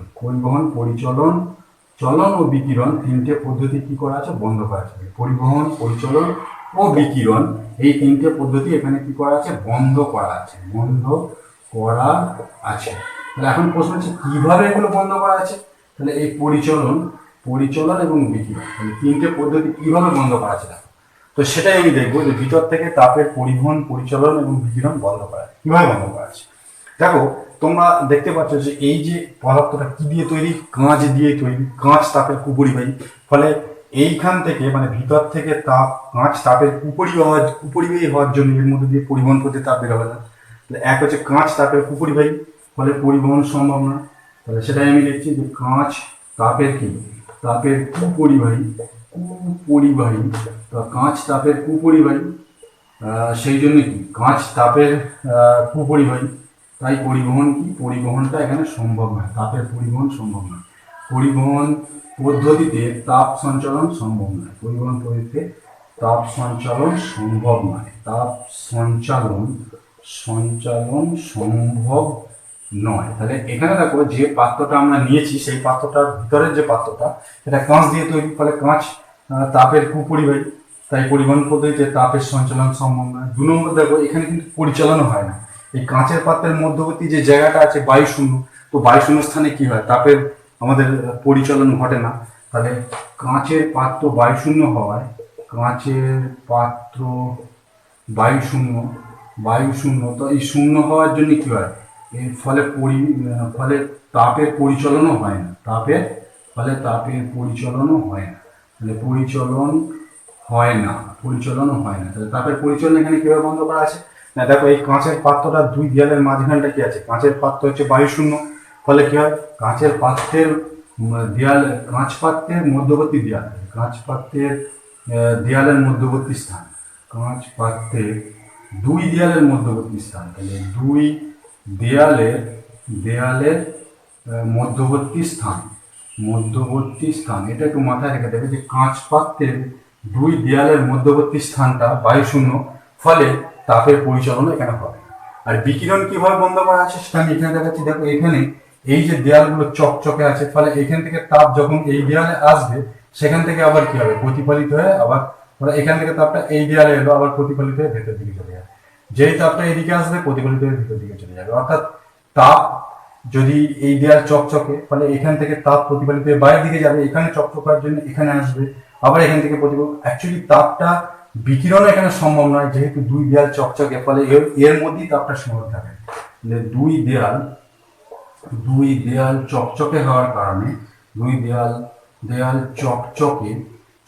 চলন ও বিকিরণ তিনটে পদ্ধতি কি করা আছে, বন্ধ করা আছে। পরিবহন, পরিচলন ও বিকিরণ এই তিনটে পদ্ধতি এখানে কি করা আছে, বন্ধ করা আছে। তাহলে এখন প্রশ্ন হচ্ছে কিভাবে এগুলো বন্ধ করা আছে। তাহলে এই পরিচলন এবং বিকিরণ, তাহলে তিনটে পদ্ধতি কিভাবে বন্ধ করা আছে, তো সেটাই আমি দেখবো যে ভিতর থেকে তাপের পরিবহন, পরিচালন এবং বিকিরণ বন্ধ করা কিভাবে বন্ধ করা আছে। দেখো তোমরা দেখতে পাচ্ছ যে এই যে পদার্থটা কি দিয়ে তৈরি, কাঁচ দিয়ে তৈরি। কাঁচ তাপের কুপরিবাহী, ফলে এইখান থেকে মানে ভিতর থেকে কাঁচ তাপের কুপরিবাহী হওয়ার জন্য এর মধ্যে দিয়ে পরিবহন করতে তাপ বের হবে না। তাহলে এক হচ্ছে কাঁচ তাপের কুপরিবাহী, ফলে পরিবহন সম্ভব না। তাহলে সেটাই আমি লিখছি যে কাঁচ তাপের কুপরিবাহী, কাঁচ তাপের কুপরিবাহী, সেই জন্য কি কাঁচ তাপের কুপরিবাহী, তাই পরিবহনটা এখানে সম্ভব নয়, তাপের পরিবহন সম্ভব নয়। পরিবহন পদ্ধতিতে তাপ সঞ্চালন সম্ভব নয়, তাপ সঞ্চালন সম্ভব নয়। তাহলে এখানে দেখো যে পাত্রটা আমরা নিয়েছি, সেই পাত্রটার ভিতরের যে পাত্রটা সেটা কাঁচ দিয়ে তৈরি, ফলে কাঁচ তাপের কুপরিবাহী, তাই পরিবহন পদ্ধতিতে তাপের সঞ্চালন সম্ভব নয়। 2 নম্বর দেখো এখানে কিন্তু পরিচালনও হয় না। এই কাঁচের পাত্রের মধ্যবর্তী যে জায়গাটা আছে বায়ু শূন্য, তো বায়ু শূন্য স্থানে কি হয়, তাপের আমাদের পরিচলন ঘটে না। তাহলে কাঁচের পাত্র বায়ুশূন্য হওয়ায়, কাঁচের পাত্র বায়ুশূন্য, বায়ুশূন্য, তো এই শূন্য হওয়ার জন্য কী হয়, এর ফলে ফলে তাপের পরিচলনও হয় না, তাপের পরিচলনও হয় না, তাহলে পরিচলনও হয় না। তাহলে তাপের পরিচলন এখানে কীভাবে বন্ধ করা আছে না, দেখো এই কাঁচের পাত্রটা দুই দেয়ালের মাঝখানটা কি আছে, কাঁচের পাত্র হচ্ছে বায়ুশূন্য, ফলে কি হয়, কাঁচের পাত্রের দেয়াল, কাঁচ পাত্রের মধ্যবর্তী দেয়াল, কাঁচ পাত্রের দেয়ালের মধ্যবর্তী স্থান, কাঁচ পাত্রের দুই দেয়ালের মধ্যবর্তী স্থান, তাহলে দুই দেয়ালের মধ্যবর্তী স্থান, এটা একটু মাথায় রেখে দেবে যে কাঁচ পাত্রের দুই দেয়ালের মধ্যবর্তী স্থানটা বায়ুশূন্য, ফলে তাপের পরিচালন এখানে হবে। আর বিকিরণ কিভাবে বন্ধ করা আছে সেটা আমি এখানে দেখাচ্ছি। দেখো এখানে এই যে দেয়ালগুলো চকচকে আছে, ফলে এখান থেকে তাপ যখন এই দেয়ালে আসবে, সেখান থেকে আবার কি হবে, প্রতিফলিত হয়ে আবার এখান থেকে তাপটা এই দেয়ালে এলো, আবার প্রতিফলিত হয়ে ভেতর দিকে চলে যাবে। যেই তাপটা এদিকে আসবে, প্রতিফলিত হয়ে ভেতর দিকে চলে যাবে। অর্থাৎ তাপ যদি এই দেয়াল চকচকে, ফলে এখান থেকে তাপ প্রতিফলিত হয়ে বাইরের দিকে যাবে, এখানে চকচক হওয়ার জন্য এখানে আসবে, আবার এখান থেকে প্রতিফলিত। অ্যাকচুয়ালি তাপটা বিকিরণ এখানে সম্ভব নয়, যেহেতু দুই দেয়াল চকচকে, ফলে এর মধ্যেই তাপটা সীমাবদ্ধ থাকে। দুই দেয়াল চকচকে হওয়ার কারণে,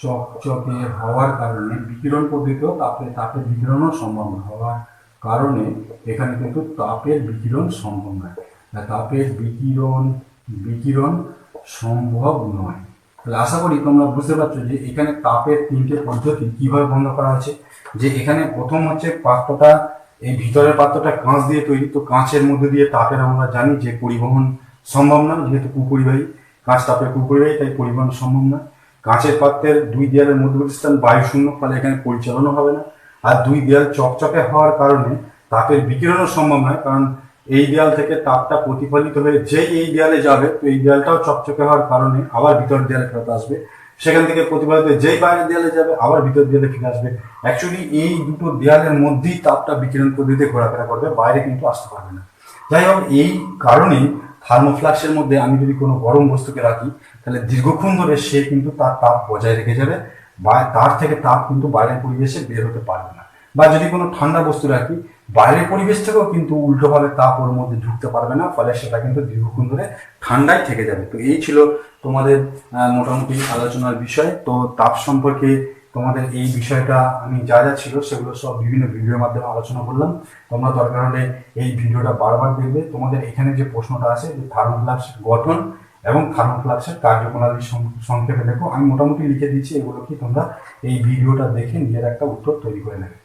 চকচকে হওয়ার কারণে বিকিরণ পদ্ধতিতেও তাপের বিকিরণও সম্ভব না হওয়ার কারণে এখানে কিন্তু তাপের বিকিরণ সম্ভব নয়, তাপের বিকিরণ সম্ভব নয়। তাহলে আশা করি তোমরা বুঝতে পারছো যে এখানে তাপের তিনটে পদ্ধতি কিভাবে বন্ধ করা আছে। যে এখানে প্রথম হচ্ছে পাত্রটা, এই ভিতরের পাত্রটা কাঁচ দিয়ে তৈরি, তো কাঁচের মধ্যে দিয়ে তাপের আমরা জানি যে পরিবহন সম্ভব না, যেহেতু কুপরিবাহী, কাঁচ তাপের কুপরিবাহী, তাই পরিবহন সম্ভব না। কাঁচের পাত্রের দুই দেয়ালের মধ্যবর্তী স্থান বায়ুশূন্য, ফলে এখানে পরিচালনও হবে না। আর দুই দেয়াল চকচকে হওয়ার কারণে তাপের বিকিরণও সম্ভব নয়, কারণ এই দেয়াল থেকে তাপটা প্রতিফলিত হয়ে যেই এই দেয়ালে যাবে, তো এই দেয়ালটাও চকচকে হওয়ার কারণে আবার ভিতর দেয়ালে ফেরত আসবে, সেখান থেকে প্রতিফলিত হয়ে যেই বাইরের দেয়ালে যাবে, আবার ভিতর দেয়ালে ফিরে আসবে। অ্যাকচুয়ালি এই দুটো দেয়ালের মধ্যেই তাপটা বিকিরণ পদ্ধতিতে ঘোরাফেরা করবে, বাইরে কিন্তু আসতে পারবে না। যাই হোক, এই কারণেই থার্মোফ্লাক্সের মধ্যে আমি যদি কোনো গরম বস্তুকে রাখি, তাহলে দীর্ঘক্ষণ ধরে সে কিন্তু তার তাপ বজায় রেখে যাবে, বা তার থেকে তাপ কিন্তু বাইরের পরিবেশে বের হতে পারবে না। বা যদি কোনো ঠান্ডা বস্তু রাখি, বাইরের পরিবেশ থেকেও কিন্তু উল্টোভাবে তাপ ওর মধ্যে ঢুকতে পারবে না, ফলে সেটা কিন্তু দীর্ঘক্ষণ ধরে ঠান্ডাই থেকে যাবে। তো এই ছিল তোমাদের মোটামুটি আলোচনার বিষয়। তো তাপ সম্পর্কে তোমাদের এই বিষয়টা আমি যা ছিল সেগুলো সব বিভিন্ন ভিডিওর মাধ্যমে আলোচনা করলাম। তোমরা দরকার হলে এই ভিডিওটা বারবার দেখবে। তোমাদের এখানে যে প্রশ্নটা আছে যে থার্মোফ্লাক্সের গঠন এবং থার্মোফ্লাক্সের কার্যপ্রণালী সংক্ষেপে দেখো, আমি মোটামুটি লিখে দিচ্ছি, এগুলো কি তোমরা এই ভিডিওটা দেখে নিজের একটা উত্তর তৈরি করে নেবে।